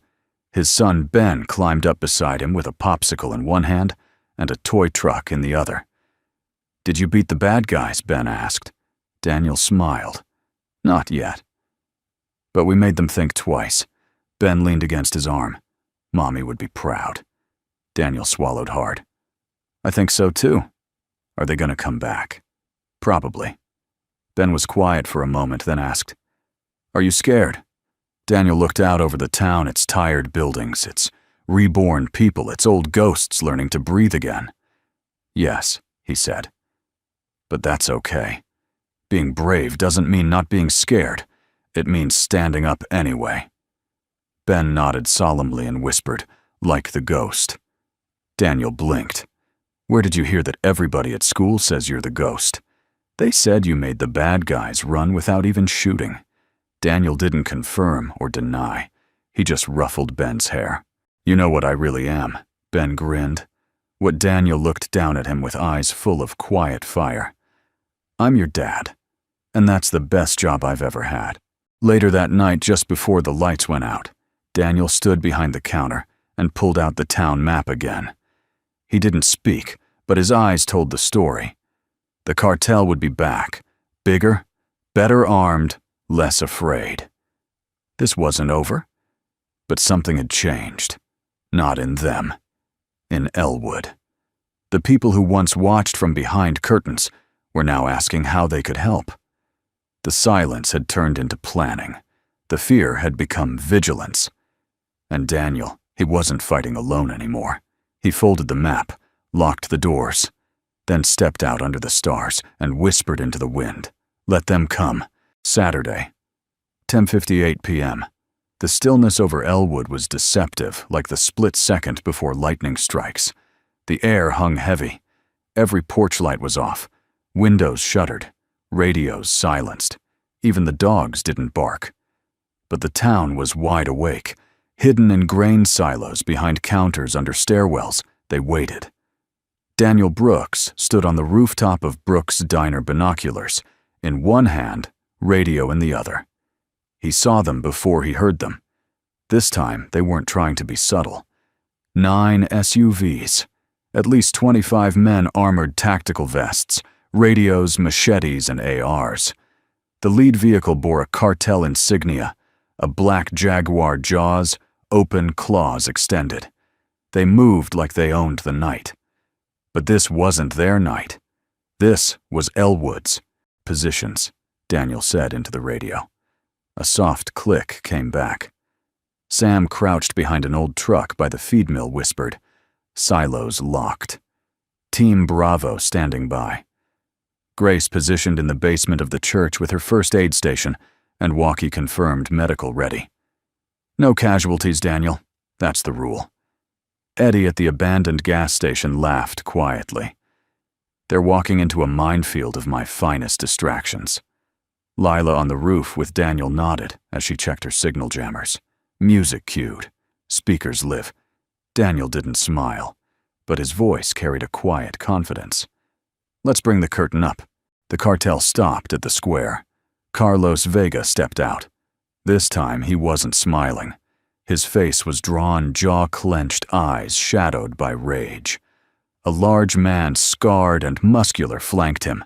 His son Ben climbed up beside him with a popsicle in one hand and a toy truck in the other. Did you beat the bad guys? Ben asked. Daniel smiled. Not yet. But we made them think twice. Ben leaned against his arm. Mommy would be proud. Daniel swallowed hard. I think so too. Are they going to come back? Probably. Ben was quiet for a moment, then asked, Are you scared? Daniel looked out over the town, its tired buildings, its reborn people, its old ghosts learning to breathe again. Yes, he said. But that's okay. Being brave doesn't mean not being scared. It means standing up anyway. Ben nodded solemnly and whispered, like the ghost. Daniel blinked. Where did you hear that everybody at school says you're the ghost? They said you made the bad guys run without even shooting. Daniel didn't confirm or deny. He just ruffled Ben's hair. You know what I really am, Ben grinned. What Daniel looked down at him with eyes full of quiet fire. I'm your dad, and that's the best job I've ever had. Later that night, just before the lights went out, Daniel stood behind the counter and pulled out the town map again. He didn't speak, but his eyes told the story. The cartel would be back, bigger, better armed, less afraid. This wasn't over, but something had changed. Not in them. In Elwood. The people who once watched from behind curtains were now asking how they could help. The silence had turned into planning. The fear had become vigilance. And Daniel, he wasn't fighting alone anymore. He folded the map, locked the doors, then stepped out under the stars and whispered into the wind. Let them come. Saturday, 10:58 p.m. The stillness over Elwood was deceptive, like the split second before lightning strikes. The air hung heavy. Every porch light was off. Windows shuttered. Radios silenced. Even the dogs didn't bark. But the town was wide awake. Hidden in grain silos behind counters under stairwells, they waited. Daniel Brooks stood on the rooftop of Brooks' Diner binoculars, in one hand, radio in the other. He saw them before he heard them. This time, they weren't trying to be subtle. 9 SUVs, at least 25 men armored tactical vests, radios, machetes, and ARs. The lead vehicle bore a cartel insignia, a black Jaguar jaws, open claws extended. They moved like they owned the night. But this wasn't their night. This was Elwood's. Positions, Daniel said into the radio. A soft click came back. Sam crouched behind an old truck by the feed mill whispered, Silos locked. Team Bravo standing by. Grace positioned in the basement of the church with her first aid station, and walkie confirmed medical ready. No casualties, Daniel. That's the rule. Eddie at the abandoned gas station laughed quietly. They're walking into a minefield of my finest distractions. Lila on the roof with Daniel nodded as she checked her signal jammers. Music cued. Speakers live. Daniel didn't smile, but his voice carried a quiet confidence. Let's bring the curtain up. The cartel stopped at the square. Carlos Vega stepped out. This time he wasn't smiling. His face was drawn, jaw-clenched, eyes shadowed by rage. A large man, scarred and muscular, flanked him.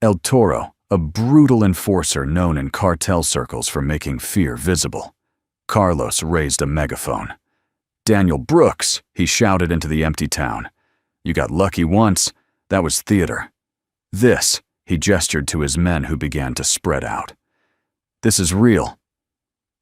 El Toro, a brutal enforcer known in cartel circles for making fear visible. Carlos raised a megaphone. "Daniel Brooks," he shouted into the empty town. "You got lucky once. That was theater. This," he gestured to his men who began to spread out. "This is real."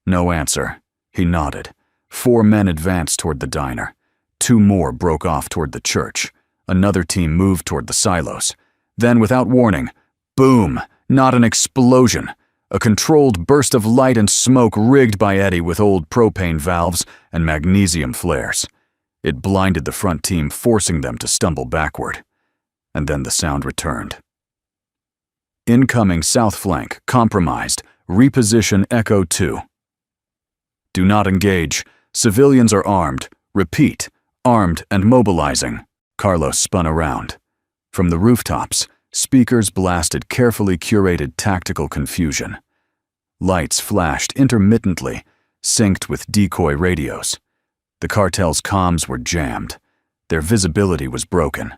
No answer. He nodded. 4 men advanced toward the diner. 2 more broke off toward the church. Another team moved toward the silos. Then, without warning, boom! Not an explosion. A controlled burst of light and smoke rigged by Eddie with old propane valves and magnesium flares. It blinded the front team, forcing them to stumble backward. And then the sound returned. "Incoming south flank, compromised. Reposition Echo 2. Do not engage. Civilians are armed. Repeat, armed and mobilizing." Carlos spun around. From the rooftops, speakers blasted carefully curated tactical confusion. Lights flashed intermittently, synced with decoy radios. The cartel's comms were jammed. Their visibility was broken.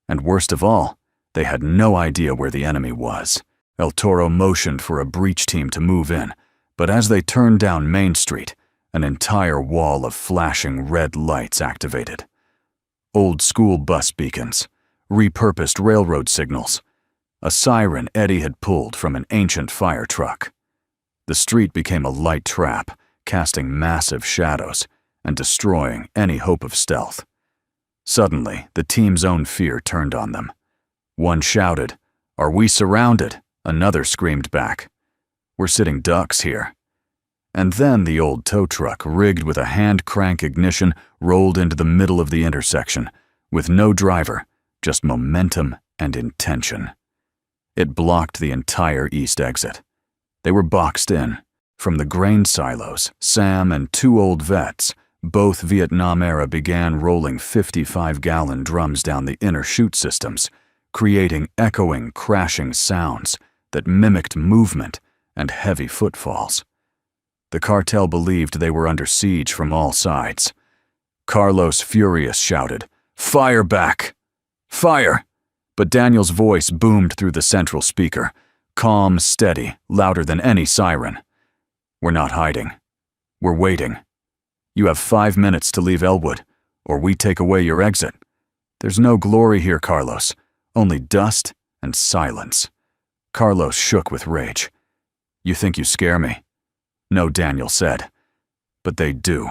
And worst of all, they had no idea where the enemy was. El Toro motioned for a breach team to move in, but as they turned down Main Street, an entire wall of flashing red lights activated. Old school bus beacons, repurposed railroad signals, a siren Eddie had pulled from an ancient fire truck. The street became a light trap, casting massive shadows and destroying any hope of stealth. Suddenly, the team's own fear turned on them. One shouted, "Are we surrounded?" Another screamed back, "We're sitting ducks here." And then the old tow truck, rigged with a hand-crank ignition, rolled into the middle of the intersection, with no driver, just momentum and intention. It blocked the entire east exit. They were boxed in. From the grain silos, Sam and 2 old vets, both Vietnam-era, began rolling 55-gallon drums down the inner chute systems, creating echoing, crashing sounds that mimicked movement and heavy footfalls. The cartel believed they were under siege from all sides. Carlos, furious, shouted, "Fire back! Fire!" But Daniel's voice boomed through the central speaker, calm, steady, louder than any siren. "We're not hiding. We're waiting. You have 5 minutes to leave Elwood, or we take away your exit. There's no glory here, Carlos. Only dust and silence." Carlos shook with rage. "You think you scare me?" "No," Daniel said. "But they do."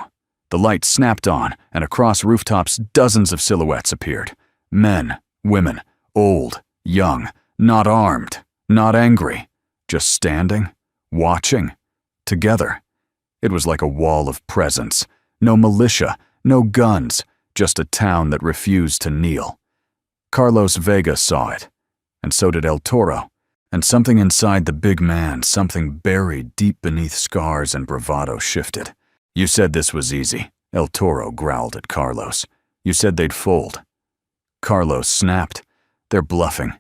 The light snapped on, and across rooftops dozens of silhouettes appeared. Men, women, old, young, not armed, not angry, just standing, watching, together. It was like a wall of presence. No militia, no guns, just a town that refused to kneel. Carlos Vega saw it, and so did El Toro. And something inside the big man, something buried deep beneath scars and bravado, shifted. "You said this was easy," El Toro growled at Carlos. "You said they'd fold." Carlos snapped. "They're bluffing.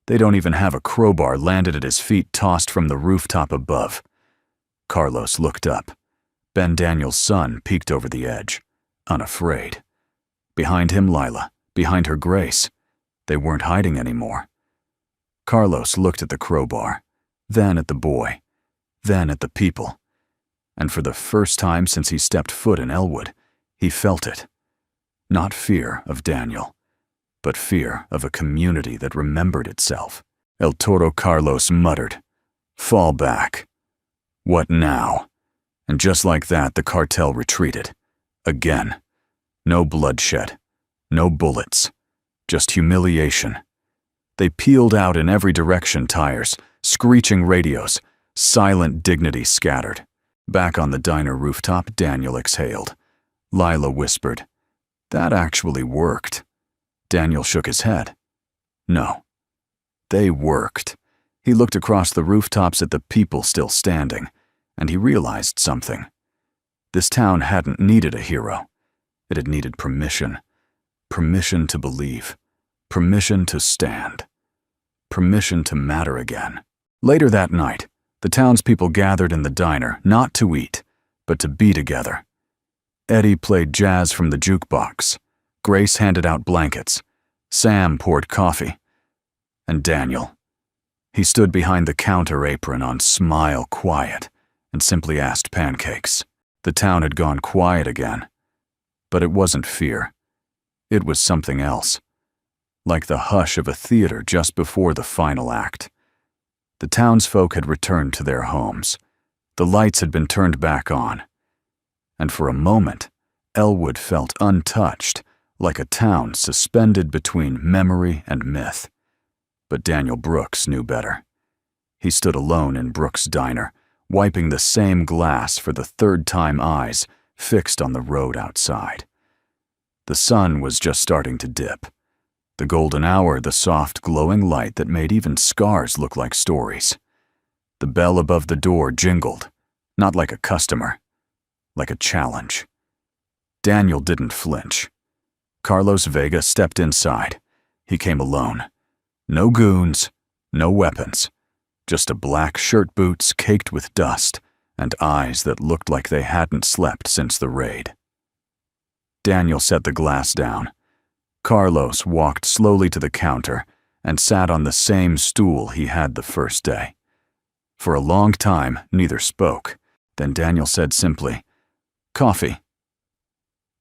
They don't even have a crowbar," landed at his feet, tossed from the rooftop above. Carlos looked up. Ben Daniel's son peeked over the edge, unafraid. Behind him, Lila. Behind her, Grace. They weren't hiding anymore. Carlos looked at the crowbar, then at the boy, then at the people. And for the first time since he stepped foot in Elwood, he felt it. Not fear of Daniel, but fear of a community that remembered itself. El Toro Carlos muttered, "Fall back." What now? And just like that, the cartel retreated. Again. No bloodshed, no bullets, just humiliation. They peeled out in every direction, tires, screeching radios, silent dignity scattered. Back on the diner rooftop, Daniel exhaled. Lila whispered, "That actually worked." Daniel shook his head. No. They worked. He looked across the rooftops at the people still standing, and he realized something. This town hadn't needed a hero. It had needed permission. Permission to believe. Permission to stand. Permission to matter again. Later that night, The townspeople gathered in the diner not to eat, but to be together. Eddie played jazz from the jukebox. Grace handed out blankets. Sam poured coffee. And Daniel. He stood behind the counter apron on Smile Quiet and simply asked pancakes. The town had gone quiet again. But it wasn't fear. It was something else. Like the hush of a theater just before the final act. The townsfolk had returned to their homes. The lights had been turned back on. And for a moment, Elwood felt untouched, like a town suspended between memory and myth. But Daniel Brooks knew better. He stood alone in Brooks' diner, wiping the same glass for the third time, eyes fixed on the road outside. The sun was just starting to dip. The golden hour, the soft, glowing light that made even scars look like stories. The bell above the door jingled, not like a customer, like a challenge. Daniel didn't flinch. Carlos Vega stepped inside. He came alone. No goons, no weapons. Just a black shirt, boots caked with dust, and eyes that looked like they hadn't slept since the raid. Daniel set the glass down. Carlos walked slowly to the counter and sat on the same stool he had the first day. For a long time, neither spoke. Then Daniel said simply, "Coffee."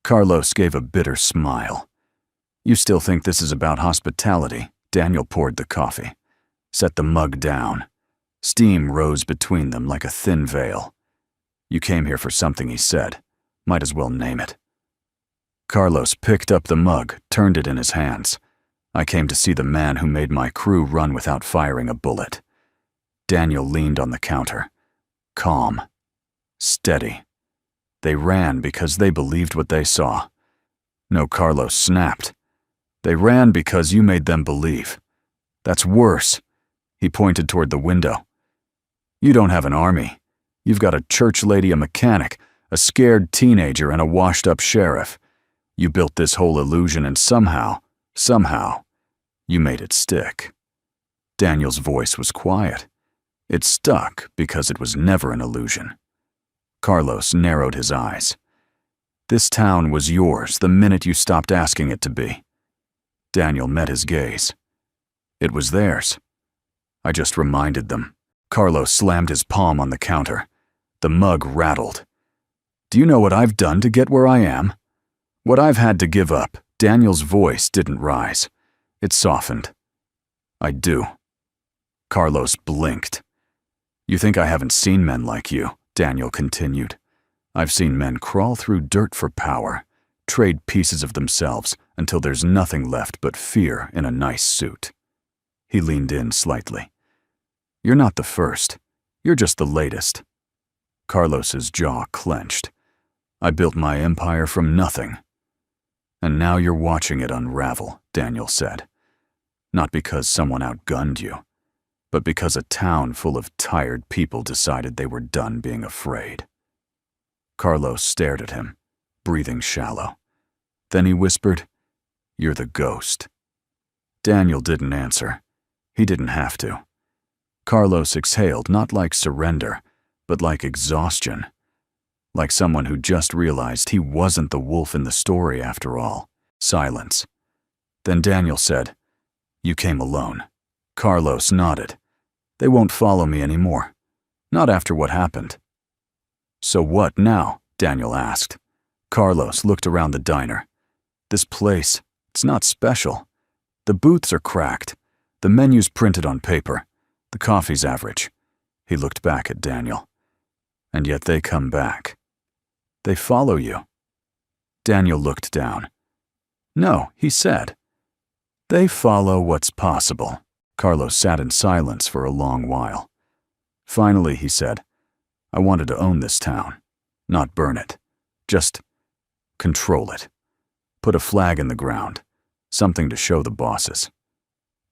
Carlos gave a bitter smile. "You still think this is about hospitality?" Daniel poured the coffee, set the mug down. Steam rose between them like a thin veil. "You came here for something," he said. "Might as well name it." Carlos picked up the mug, turned it in his hands. "I came to see the man who made my crew run without firing a bullet." Daniel leaned on the counter. Calm. Steady. They ran because they believed what they saw. No, Carlos snapped. They ran because you made them believe. That's worse. He pointed toward the window. You don't have an army. You've got a church lady, a mechanic, a scared teenager, and a washed-up sheriff. You built this whole illusion, and somehow, you made it stick. Daniel's voice was quiet. It stuck because it was never an illusion. Carlos narrowed his eyes. This town was yours the minute you stopped asking it to be. Daniel met his gaze. It was theirs. I just reminded them. Carlos slammed his palm on the counter. The mug rattled. Do you know what I've done to get where I am? What I've had to give up. Daniel's voice didn't rise. It softened. I do. Carlos blinked. You think I haven't seen men like you? Daniel continued. I've seen men crawl through dirt for power, trade pieces of themselves until there's nothing left but fear in a nice suit. He leaned in slightly. You're not the first. You're just the latest. Carlos's jaw clenched. I built my empire from nothing. And now you're watching it unravel, Daniel said. Not because someone outgunned you, but because a town full of tired people decided they were done being afraid. Carlos stared at him, breathing shallow. Then he whispered, You're the ghost. Daniel didn't answer. He didn't have to. Carlos exhaled, not like surrender, but like exhaustion. Like someone who just realized he wasn't the wolf in the story after all. Silence. Then Daniel said, You came alone. Carlos nodded. They won't follow me anymore. Not after what happened. So what now? Daniel asked. Carlos looked around the diner. This place, it's not special. The booths are cracked. The menu's printed on paper. The coffee's average. He looked back at Daniel. And yet they come back. They follow you. Daniel looked down. No, he said. They follow what's possible. Carlos sat in silence for a long while. Finally, he said, I wanted to own this town, not burn it. Just control it. Put a flag in the ground, something to show the bosses.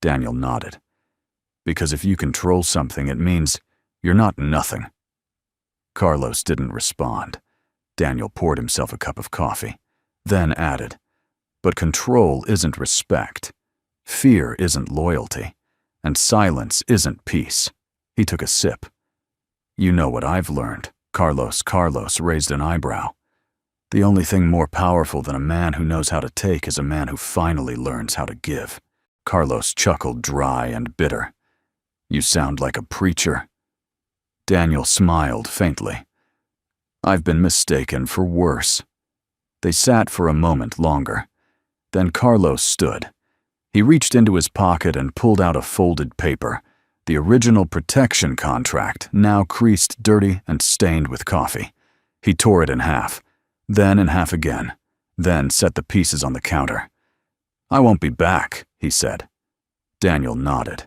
Daniel nodded. Because if you control something, it means you're not nothing. Carlos didn't respond. Daniel poured himself a cup of coffee, then added, But control isn't respect. Fear isn't loyalty. And silence isn't peace. He took a sip. You know what I've learned. Carlos raised an eyebrow. The only thing more powerful than a man who knows how to take is a man who finally learns how to give. Carlos chuckled dry and bitter. You sound like a preacher. Daniel smiled faintly. I've been mistaken for worse. They sat for a moment longer. Then Carlos stood. He reached into his pocket and pulled out a folded paper, the original protection contract, now creased, dirty, and stained with coffee. He tore it in half, then in half again, then set the pieces on the counter. I won't be back, he said. Daniel nodded.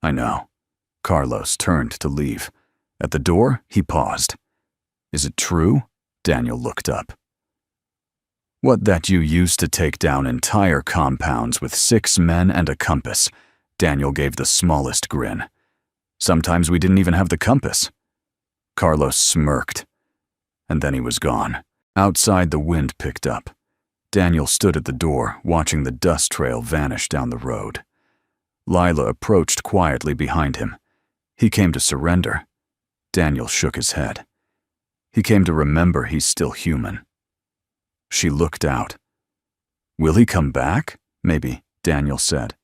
I know. Carlos turned to leave. At the door, he paused. Is it true? Daniel looked up. What, that you used to take down entire compounds with 6 men and a compass? Daniel gave the smallest grin. Sometimes we didn't even have the compass. Carlos smirked. And then he was gone. Outside, the wind picked up. Daniel stood at the door, watching the dust trail vanish down the road. Lila approached quietly behind him. He came to surrender. Daniel shook his head. He came to remember he's still human. She looked out. Will he come back? Maybe, Daniel said.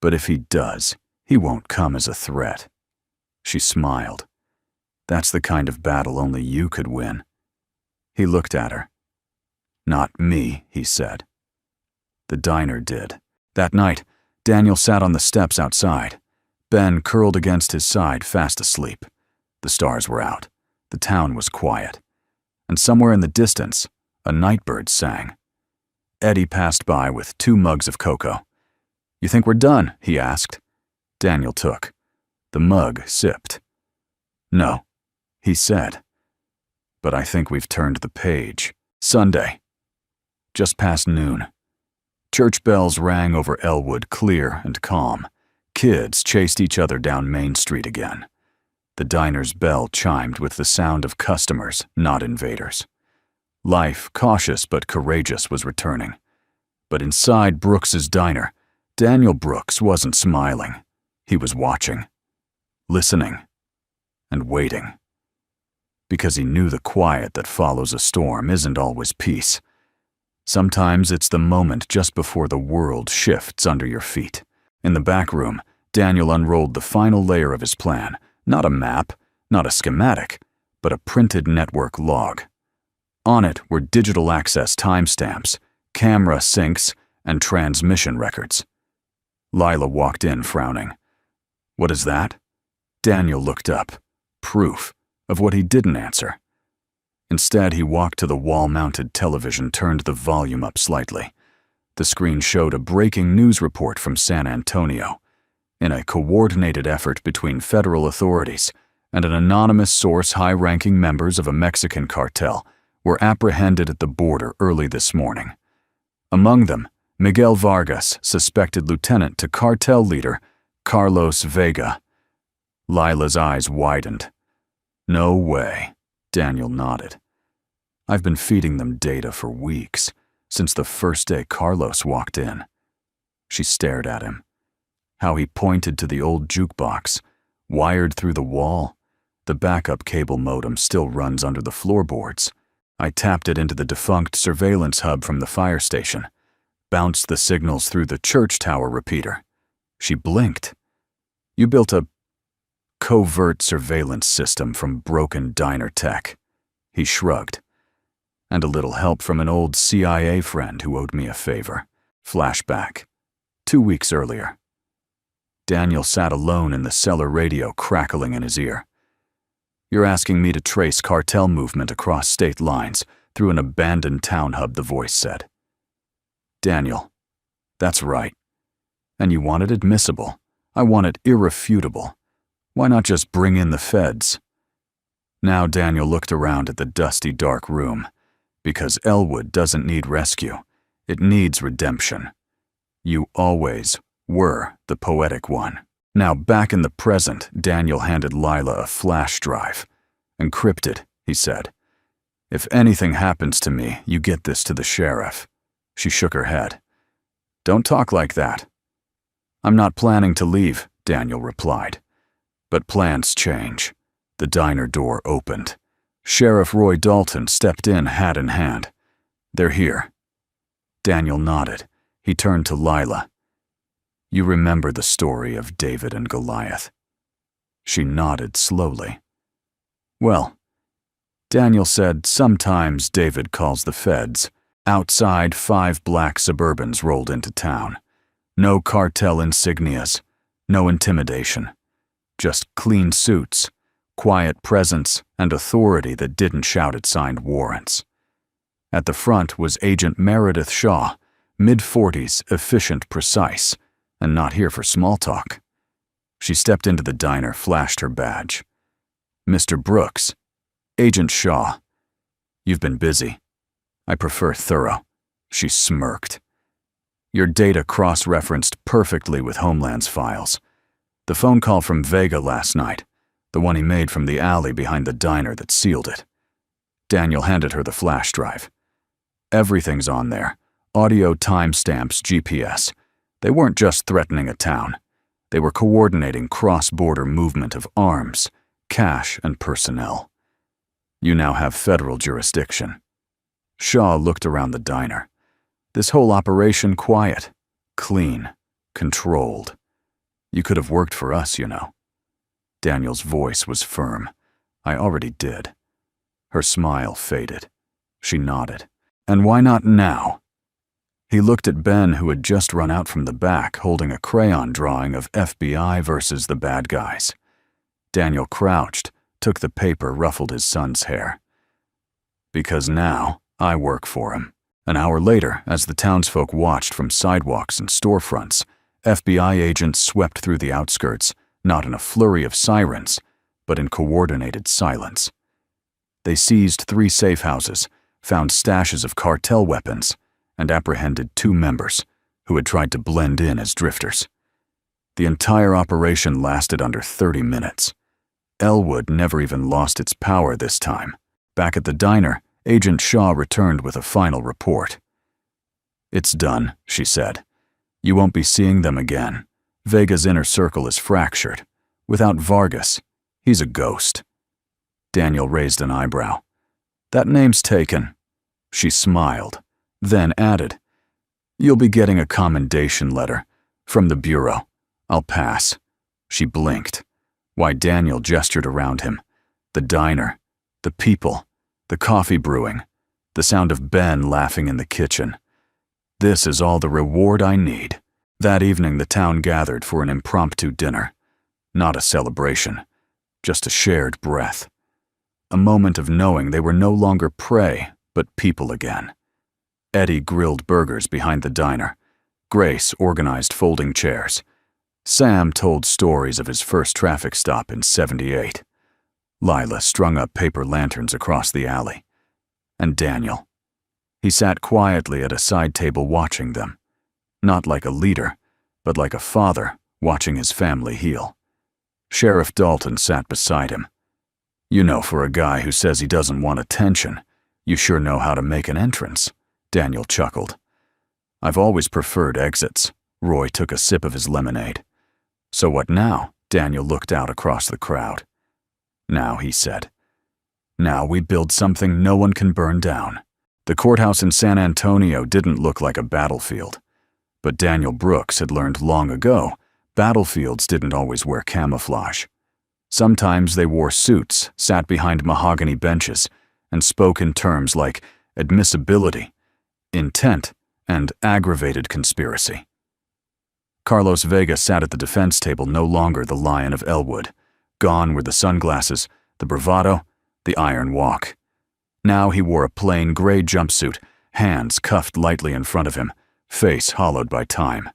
But if he does, he won't come as a threat. She smiled. That's the kind of battle only you could win. He looked at her. Not me, he said. The diner did. That night, Daniel sat on the steps outside. Ben curled against his side, fast asleep. The stars were out. The town was quiet. And somewhere in the distance, a nightbird sang. Eddie passed by with 2 mugs of cocoa. You think we're done? He asked. Daniel took. The mug sipped. No, he said. But I think we've turned the page. Sunday. Just past noon. Church bells rang over Elwood, clear and calm. Kids chased each other down Main Street again. The diner's bell chimed with the sound of customers, not invaders. Life, cautious but courageous, was returning. But inside Brooks's diner, Daniel Brooks wasn't smiling. He was watching, listening, and waiting. Because he knew the quiet that follows a storm isn't always peace. Sometimes it's the moment just before the world shifts under your feet. In the back room, Daniel unrolled the final layer of his plan. Not a map, not a schematic, but a printed network log. On it were digital access timestamps, camera syncs, and transmission records. Lila walked in, frowning. What is that? Daniel looked up. Proof of what he didn't answer. Instead, he walked to the wall-mounted television, turned the volume up slightly. The screen showed a breaking news report from San Antonio. In a coordinated effort between federal authorities and an anonymous source, high-ranking members of a Mexican cartel were apprehended at the border early this morning. Among them, Miguel Vargas, suspected lieutenant to cartel leader Carlos Vega. Lila's eyes widened. No way, Daniel nodded. I've been feeding them data for weeks, since the first day Carlos walked in. She stared at him. How he pointed to the old jukebox, wired through the wall. The backup cable modem still runs under the floorboards. I tapped it into the defunct surveillance hub from the fire station, bounced the signals through the church tower repeater. She blinked. You built a covert surveillance system from broken diner tech. He shrugged. And a little help from an old CIA friend who owed me a favor. Flashback. 2 weeks earlier. Daniel sat alone in the cellar, radio crackling in his ear. You're asking me to trace cartel movement across state lines through an abandoned town hub, the voice said. Daniel, that's right. And you want it admissible. I want it irrefutable. Why not just bring in the feds? Now Daniel looked around at the dusty, dark room. Because Elwood doesn't need rescue. It needs redemption. You always were the poetic one. Now back in the present, Daniel handed Lila a flash drive. Encrypted, he said. If anything happens to me, you get this to the sheriff. She shook her head. Don't talk like that. I'm not planning to leave, Daniel replied. But plans change. The diner door opened. Sheriff Roy Dalton stepped in, hat in hand. "They're here." Daniel nodded. He turned to Lila. "You remember the story of David and Goliath?" She nodded slowly. "Well," Daniel said, "sometimes David calls the feds." Outside, 5 black Suburbans rolled into town. No cartel insignias, no intimidation. Just clean suits, quiet presence, and authority that didn't shout at signed warrants. At the front was Agent Meredith Shaw, mid-40s, efficient, precise, and not here for small talk. She stepped into the diner, flashed her badge. "Mr. Brooks, Agent Shaw, you've been busy. I prefer thorough." She smirked. "Your data cross-referenced perfectly with Homeland's files. The phone call from Vega last night, the one he made from the alley behind the diner that sealed it." Daniel handed her the flash drive. "Everything's on there. Audio, timestamps, GPS. They weren't just threatening a town. They were coordinating cross-border movement of arms, cash, and personnel. You now have federal jurisdiction." Shaw looked around the diner. "This whole operation quiet, clean, controlled. You could have worked for us, you know." Daniel's voice was firm. "I already did." Her smile faded. She nodded. "And why not now?" He looked at Ben, who had just run out from the back, holding a crayon drawing of FBI versus the bad guys. Daniel crouched, took the paper, ruffled his son's hair. "Because now I work for him." An hour later, as the townsfolk watched from sidewalks and storefronts, FBI agents swept through the outskirts, not in a flurry of sirens, but in coordinated silence. They seized 3 safe houses, found stashes of cartel weapons, and apprehended 2 members who had tried to blend in as drifters. The entire operation lasted under 30 minutes. Elwood never even lost its power this time. Back at the diner, Agent Shaw returned with a final report. "It's done," she said. "You won't be seeing them again. Vega's inner circle is fractured. Without Vargas, he's a ghost." Daniel raised an eyebrow. "That name's taken." She smiled, then added, "You'll be getting a commendation letter from the Bureau. I'll pass." She blinked. Why, Daniel gestured around him. The diner, the people, the coffee brewing, the sound of Ben laughing in the kitchen. "This is all the reward I need." That evening the town gathered for an impromptu dinner. Not a celebration, just a shared breath. A moment of knowing they were no longer prey, but people again. Eddie grilled burgers behind the diner. Grace organized folding chairs. Sam told stories of his first traffic stop in '78. Lila strung up paper lanterns across the alley. And Daniel. He sat quietly at a side table watching them. Not like a leader, but like a father watching his family heal. Sheriff Dalton sat beside him. "You know, for a guy who says he doesn't want attention, you sure know how to make an entrance," Daniel chuckled. "I've always preferred exits." Roy took a sip of his lemonade. "So what now?" Daniel looked out across the crowd. "Now," he said. "Now we build something no one can burn down." The courthouse in San Antonio didn't look like a battlefield. But Daniel Brooks had learned long ago, battlefields didn't always wear camouflage. Sometimes they wore suits, sat behind mahogany benches, and spoke in terms like admissibility, intent, and aggravated conspiracy. Carlos Vega sat at the defense table, no longer the Lion of Elwood. Gone were the sunglasses, the bravado, the iron walk. Now he wore a plain gray jumpsuit, hands cuffed lightly in front of him, face hollowed by time.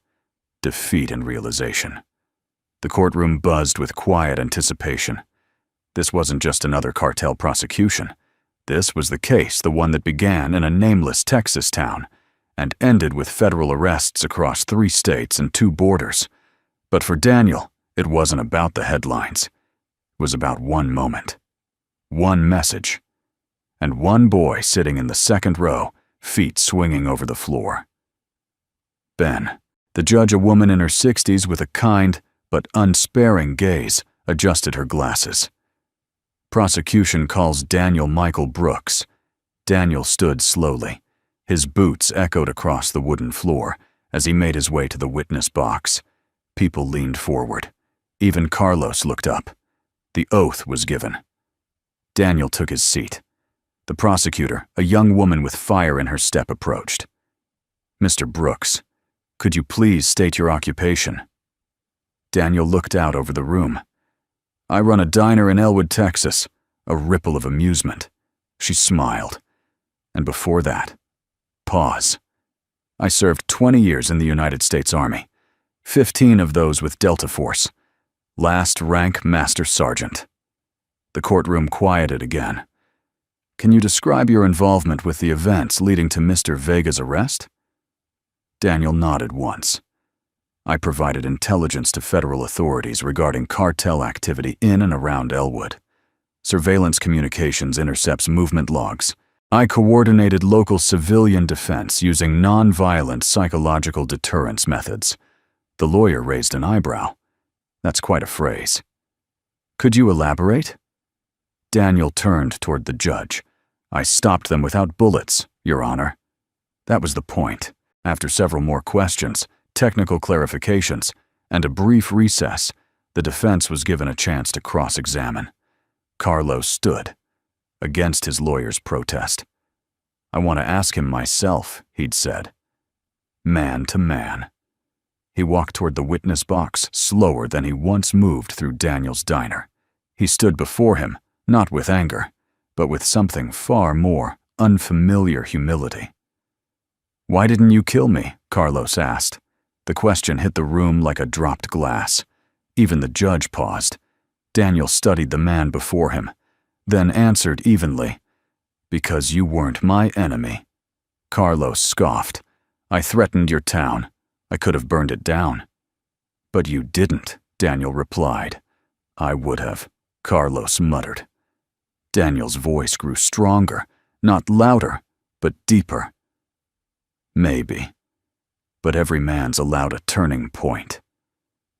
Defeat and realization. The courtroom buzzed with quiet anticipation. This wasn't just another cartel prosecution. This was the case, the one that began in a nameless Texas town and ended with federal arrests across 3 states and 2 borders. But for Daniel, it wasn't about the headlines. It was about one moment, one message, and one boy sitting in the second row, feet swinging over the floor. Ben. The judge, a woman in her 60s with a kind but unsparing gaze, adjusted her glasses. Prosecution calls Daniel Michael Brooks. Daniel stood slowly. His boots echoed across the wooden floor as he made his way to the witness box. People leaned forward. Even Carlos looked up. The oath was given. Daniel took his seat. The prosecutor, a young woman with fire in her step, approached. "Mr. Brooks, could you please state your occupation?" Daniel looked out over the room. "I run a diner in Elwood, Texas." A ripple of amusement. She smiled. And before that, pause. "I served 20 years in the United States Army, 15 of those with Delta Force. Last rank Master Sergeant." The courtroom quieted again. "Can you describe your involvement with the events leading to Mr. Vega's arrest?" Daniel nodded once. "I provided intelligence to federal authorities regarding cartel activity in and around Elwood. Surveillance communications intercepts movement logs. I coordinated local civilian defense using non-violent psychological deterrence methods." The lawyer raised an eyebrow. "That's quite a phrase. Could you elaborate?" Daniel turned toward the judge. "I stopped them without bullets, Your Honor." That was the point. After several more questions, technical clarifications, and a brief recess, the defense was given a chance to cross-examine. Carlos stood, against his lawyer's protest. "I want to ask him myself," he'd said. Man to man. He walked toward the witness box slower than he once moved through Daniel's diner. He stood before him, not with anger, but with something far more unfamiliar humility. "Why didn't you kill me?" Carlos asked. The question hit the room like a dropped glass. Even the judge paused. Daniel studied the man before him, then answered evenly, "Because you weren't my enemy." Carlos scoffed. "I threatened your town. I could have burned it down." "But you didn't," Daniel replied. "I would have," Carlos muttered. Daniel's voice grew stronger, not louder, but deeper. "Maybe. But every man's allowed a turning point.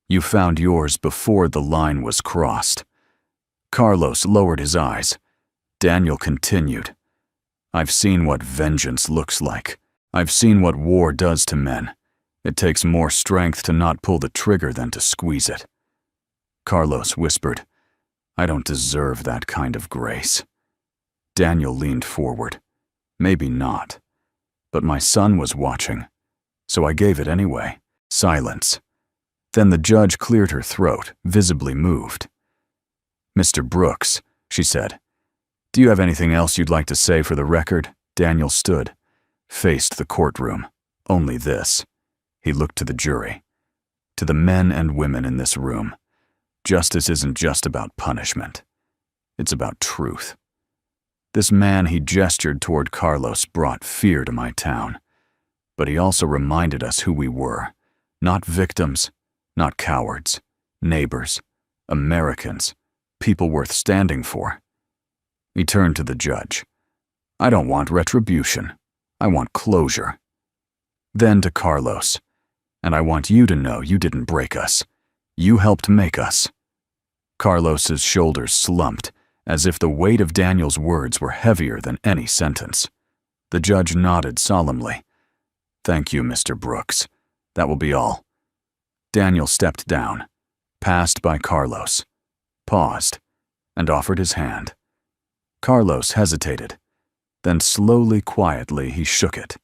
You found yours before the line was crossed." Carlos lowered his eyes. Daniel continued. "I've seen what vengeance looks like. I've seen what war does to men. It takes more strength to not pull the trigger than to squeeze it." Carlos whispered, "I don't deserve that kind of grace." Daniel leaned forward. "Maybe not. But my son was watching, so I gave it anyway." Silence. Then the judge cleared her throat, visibly moved. "Mr. Brooks," she said, "do you have anything else you'd like to say for the record?" Daniel stood, faced the courtroom. Only this. He looked to the jury. To the men and women in this room. Justice isn't just about punishment. It's about truth. This man, he gestured toward Carlos, brought fear to my town. But he also reminded us who we were. Not victims, not cowards. Neighbors, Americans, people worth standing for. He turned to the judge. "I don't want retribution. I want closure." Then to Carlos. "And I want you to know you didn't break us. You helped make us." Carlos's shoulders slumped, as if the weight of Daniel's words were heavier than any sentence. The judge nodded solemnly. "Thank you, Mr. Brooks. That will be all." Daniel stepped down, passed by Carlos, paused, and offered his hand. Carlos hesitated. Then slowly, quietly, he shook it.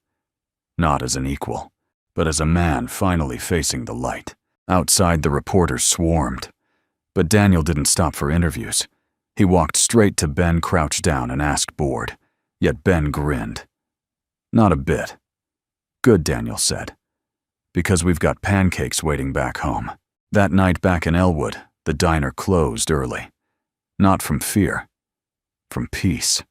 Not as an equal, but as a man finally facing the light. Outside, the reporters swarmed. But Daniel didn't stop for interviews. He walked straight to Ben, crouched down, and asked bored. Yet Ben grinned. "Not a bit." "Good," Daniel said. "Because we've got pancakes waiting back home." That night back in Elwood, the diner closed early. Not from fear, from peace.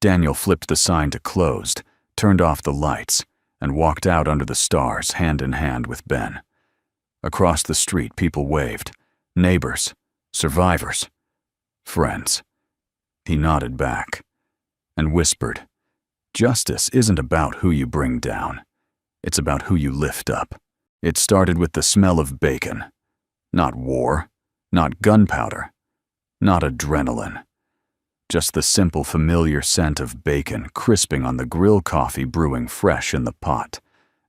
Daniel flipped the sign to closed, turned off the lights, and walked out under the stars, hand in hand with Ben. Across the street, people waved. Neighbors, survivors, friends. He nodded back and whispered, "Justice isn't about who you bring down. It's about who you lift up." It started with the smell of bacon. Not war, not gunpowder, not adrenaline. just the simple familiar scent of bacon crisping on the grill coffee brewing fresh in the pot,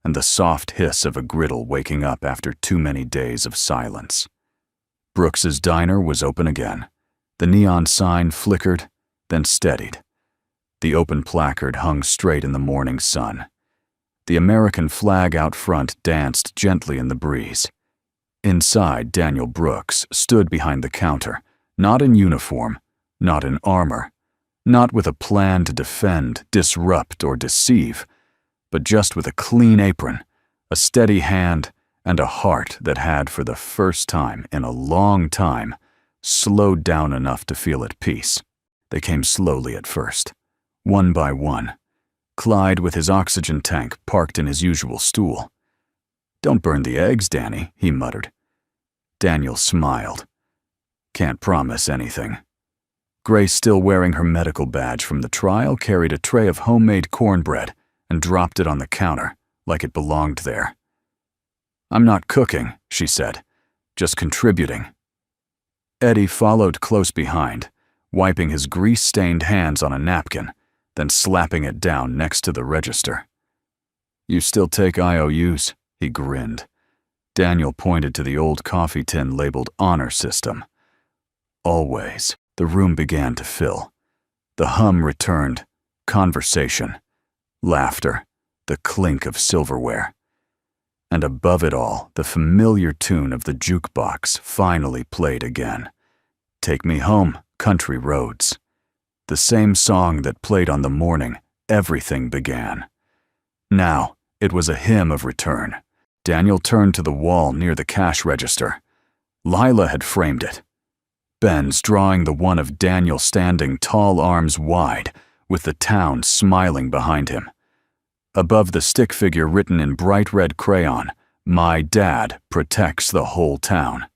and the soft hiss of a griddle waking up after too many days of silence. Brooks's diner was open again. The neon sign flickered, then steadied. The open placard hung straight in the morning sun. The American flag out front danced gently in the breeze. Inside, Daniel Brooks stood behind the counter, not in uniform, not in armor, not with a plan to defend, disrupt, or deceive, but just with a clean apron, a steady hand, and a heart that had, for the first time in a long time, slowed down enough to feel at peace. They came slowly at first, one by one. Clyde with his oxygen tank parked in his usual stool. "Don't burn the eggs, Danny," he muttered. Daniel smiled. "Can't promise anything." Grace, still wearing her medical badge from the trial, carried a tray of homemade cornbread and dropped it on the counter like it belonged there. "I'm not cooking," she said, "just contributing." Eddie followed close behind, wiping his grease-stained hands on a napkin, then slapping it down next to the register. "You still take IOUs?" he grinned. Daniel pointed to the old coffee tin labeled Honor System. Always. The room began to fill. The hum returned. Conversation. Laughter. The clink of silverware. And above it all, the familiar tune of the jukebox finally played again. "Take Me Home, Country Roads." The same song that played on the morning everything began. Now, it was a hymn of return. Daniel turned to the wall near the cash register. Lila had framed it. Ben's drawing the one of Daniel standing tall arms wide, with the town smiling behind him. Above the stick figure written in bright red crayon, "My dad protects the whole town."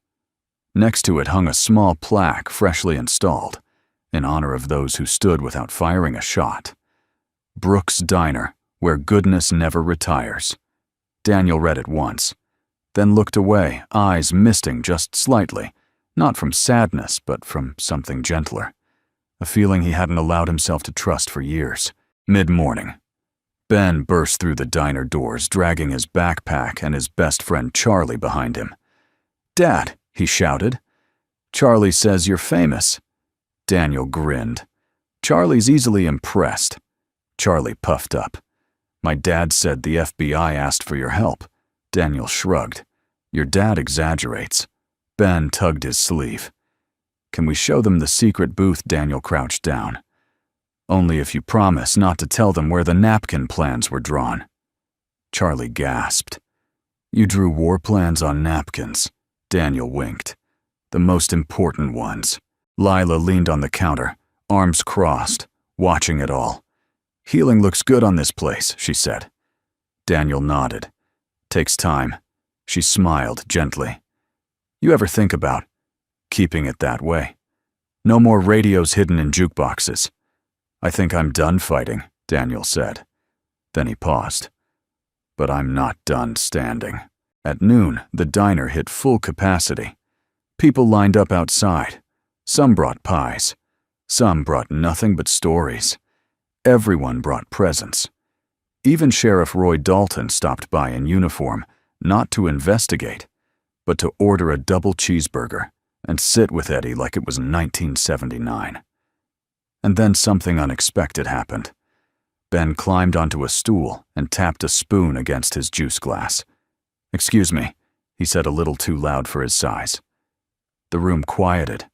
Next to it hung a small plaque freshly installed, in honor of those who stood without firing a shot. "Brooks Diner, where goodness never retires." Daniel read it once, then looked away, eyes misting just slightly, not from sadness, but from something gentler, a feeling he hadn't allowed himself to trust for years. Mid-morning. Ben burst through the diner doors, dragging his backpack and his best friend Charlie behind him. "Dad," he shouted. "Charlie says you're famous." Daniel grinned. "Charlie's easily impressed." Charlie puffed up. "My dad said the FBI asked for your help." Daniel shrugged. "Your dad exaggerates." Ben tugged his sleeve. "Can we show them the secret booth?" Daniel crouched down. "Only if you promise not to tell them where the napkin plans were drawn." Charlie gasped. "You drew war plans on napkins." Daniel winked. "The most important ones." Lila leaned on the counter, arms crossed, watching it all. "Healing looks good on this place," she said. Daniel nodded. "Takes time." She smiled gently. "You ever think about keeping it that way? No more radios hidden in jukeboxes." "I think I'm done fighting," Daniel said. Then he paused. "But I'm not done standing." At noon, the diner hit full capacity. People lined up outside. Some brought pies. Some brought nothing but stories. Everyone brought presents. Even Sheriff Roy Dalton stopped by in uniform, not to investigate, but to order a double cheeseburger and sit with Eddie like it was 1979. And then something unexpected happened. Ben climbed onto a stool and tapped a spoon against his juice glass. "Excuse me," he said a little too loud for his size. The room quieted.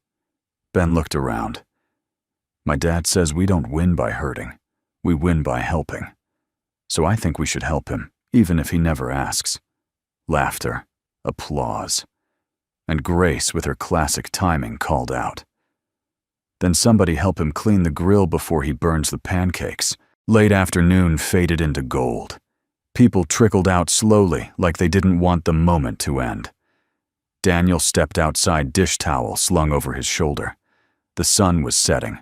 Ben looked around. "My dad says we don't win by hurting. We win by helping. So I think we should help him, even if he never asks." Laughter. Applause. And Grace, with her classic timing, called out. "Then somebody help him clean the grill before he burns the pancakes." Late afternoon faded into gold. People trickled out slowly, like they didn't want the moment to end. Daniel stepped outside, dish towel slung over his shoulder. The sun was setting.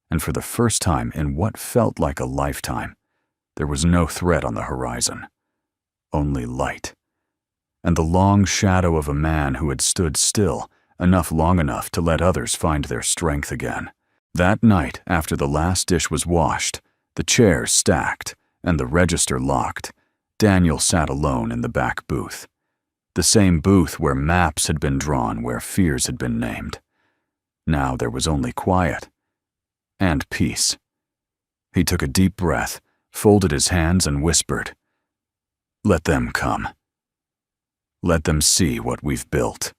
And for the first time in what felt like a lifetime, there was no threat on the horizon. Only light. And the long shadow of a man who had stood still, long enough to let others find their strength again. That night, after the last dish was washed, the chairs stacked, and the register locked, Daniel sat alone in the back booth. The same booth where maps had been drawn, where fears had been named. Now there was only quiet and peace. He took a deep breath, folded his hands, and whispered, "Let them come. Let them see what we've built.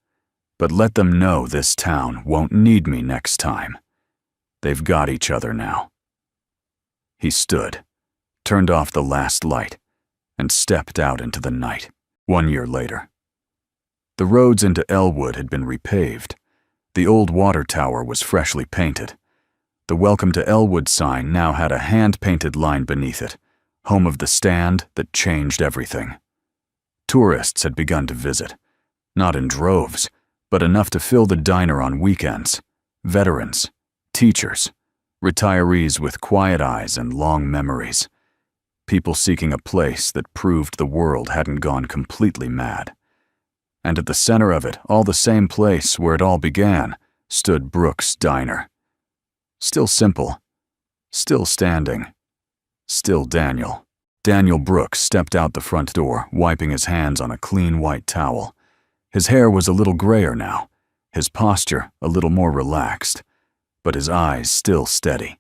But let them know this town won't need me next time. They've got each other now." He stood, turned off the last light, and stepped out into the night. 1 year later. The roads into Elwood had been repaved. The old water tower was freshly painted. The Welcome to Elwood sign now had a hand-painted line beneath it, home of the stand that changed everything. Tourists had begun to visit, not in droves, but enough to fill the diner on weekends. Veterans, teachers, retirees with quiet eyes and long memories. People seeking a place that proved the world hadn't gone completely mad. And at the center of it, all the same place where it all began, stood Brooks' Diner. Still simple, still standing, still Daniel. Daniel Brooks stepped out the front door, wiping his hands on a clean white towel. His hair was a little grayer now, his posture a little more relaxed, but his eyes still steady,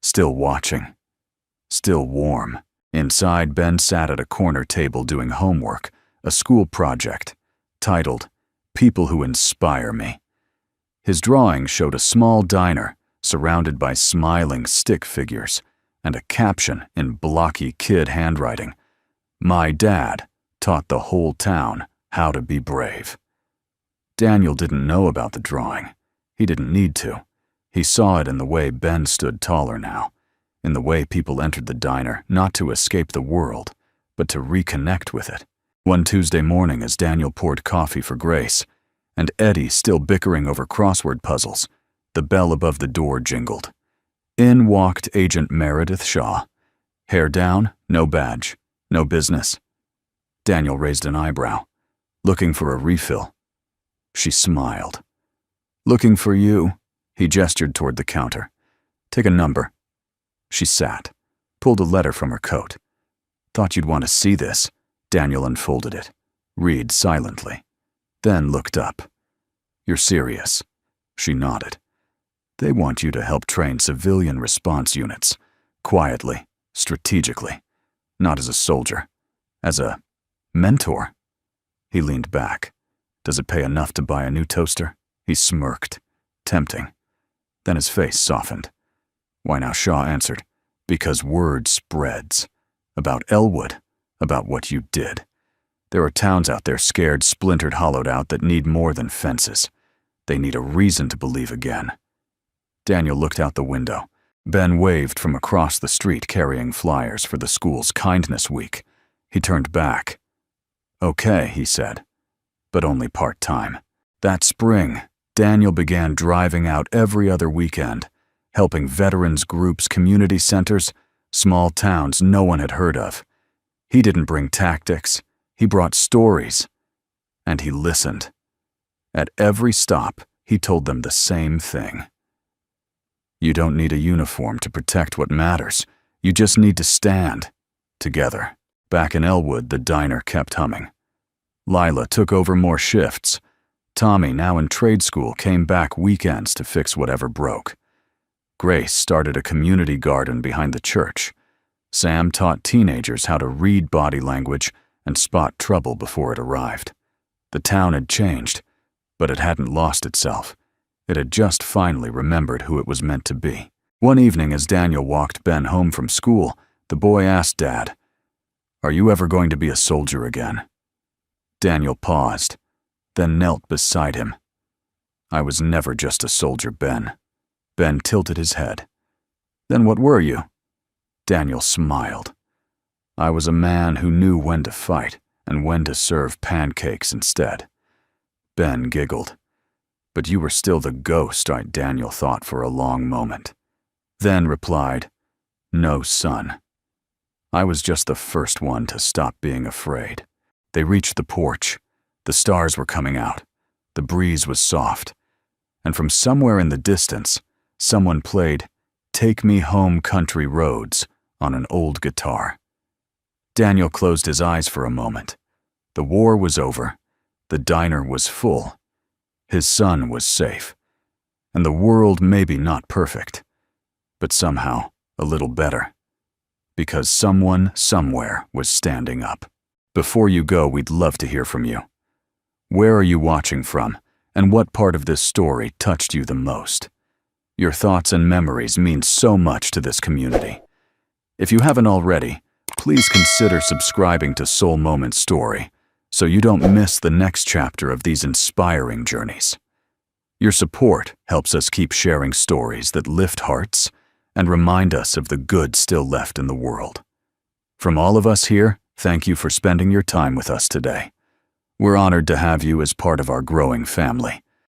still watching, still warm. Inside, Ben sat at a corner table doing homework, a school project, titled, "People Who Inspire Me." His drawing showed a small diner surrounded by smiling stick figures and a caption in blocky kid handwriting, "My dad taught the whole town how to be brave." Daniel didn't know about the drawing. He didn't need to. He saw it in the way Ben stood taller now, in the way people entered the diner not to escape the world, but to reconnect with it. One Tuesday morning, as Daniel poured coffee for Grace, and Eddie still bickering over crossword puzzles, the bell above the door jingled. In walked Agent Meredith Shaw. Hair down, no badge, no business. Daniel raised an eyebrow, looking for a refill. She smiled. "Looking for you," he gestured toward the counter. "Take a number." She sat, pulled a letter from her coat. "Thought you'd want to see this." Daniel unfolded it, read silently, then looked up. "You're serious?" She nodded. "They want you to help train civilian response units, quietly, strategically, not as a soldier, as a mentor." He leaned back. "Does it pay enough to buy a new toaster?" He smirked, tempting. Then his face softened. "Why now?" Shaw answered. "Because word spreads. About Elwood, about what you did. There are towns out there scared, splintered, hollowed out that need more than fences. They need a reason to believe again." Daniel looked out the window. Ben waved from across the street carrying flyers for the school's Kindness Week. He turned back. "Okay," he said, "but only part-time." That spring, Daniel began driving out every other weekend, helping veterans groups, community centers, small towns no one had heard of. He didn't bring tactics, he brought stories, and he listened. At every stop, he told them the same thing. You don't need a uniform to protect what matters. You just need to stand together. Back in Elwood, the diner kept humming. Lila took over more shifts. Tommy, now in trade school, came back weekends to fix whatever broke. Grace started a community garden behind the church. Sam taught teenagers how to read body language and spot trouble before it arrived. The town had changed, but it hadn't lost itself. It had just finally remembered who it was meant to be. One evening, as Daniel walked Ben home from school, the boy asked Dad, "Are you ever going to be a soldier again?" Daniel paused, then knelt beside him. "I was never just a soldier, Ben." Ben tilted his head. "Then what were you?" Daniel smiled. "I was a man who knew when to fight and when to serve pancakes instead." Ben giggled. "But you were still the ghost," Daniel thought for a long moment. Then replied, "No, son. I was just the first one to stop being afraid." They reached the porch. The stars were coming out. The breeze was soft. And from somewhere in the distance, someone played "Take Me Home Country Roads" on an old guitar. Daniel closed his eyes for a moment. The war was over, the diner was full, his son was safe, and the world maybe not perfect, but somehow a little better, because someone somewhere was standing up. Before you go, we'd love to hear from you. Where are you watching from, and what part of this story touched you the most? Your thoughts and memories mean so much to this community. If you haven't already, please consider subscribing to Soul Moment Story so you don't miss the next chapter of these inspiring journeys. Your support helps us keep sharing stories that lift hearts and remind us of the good still left in the world. From all of us here, thank you for spending your time with us today. We're honored to have you as part of our growing family.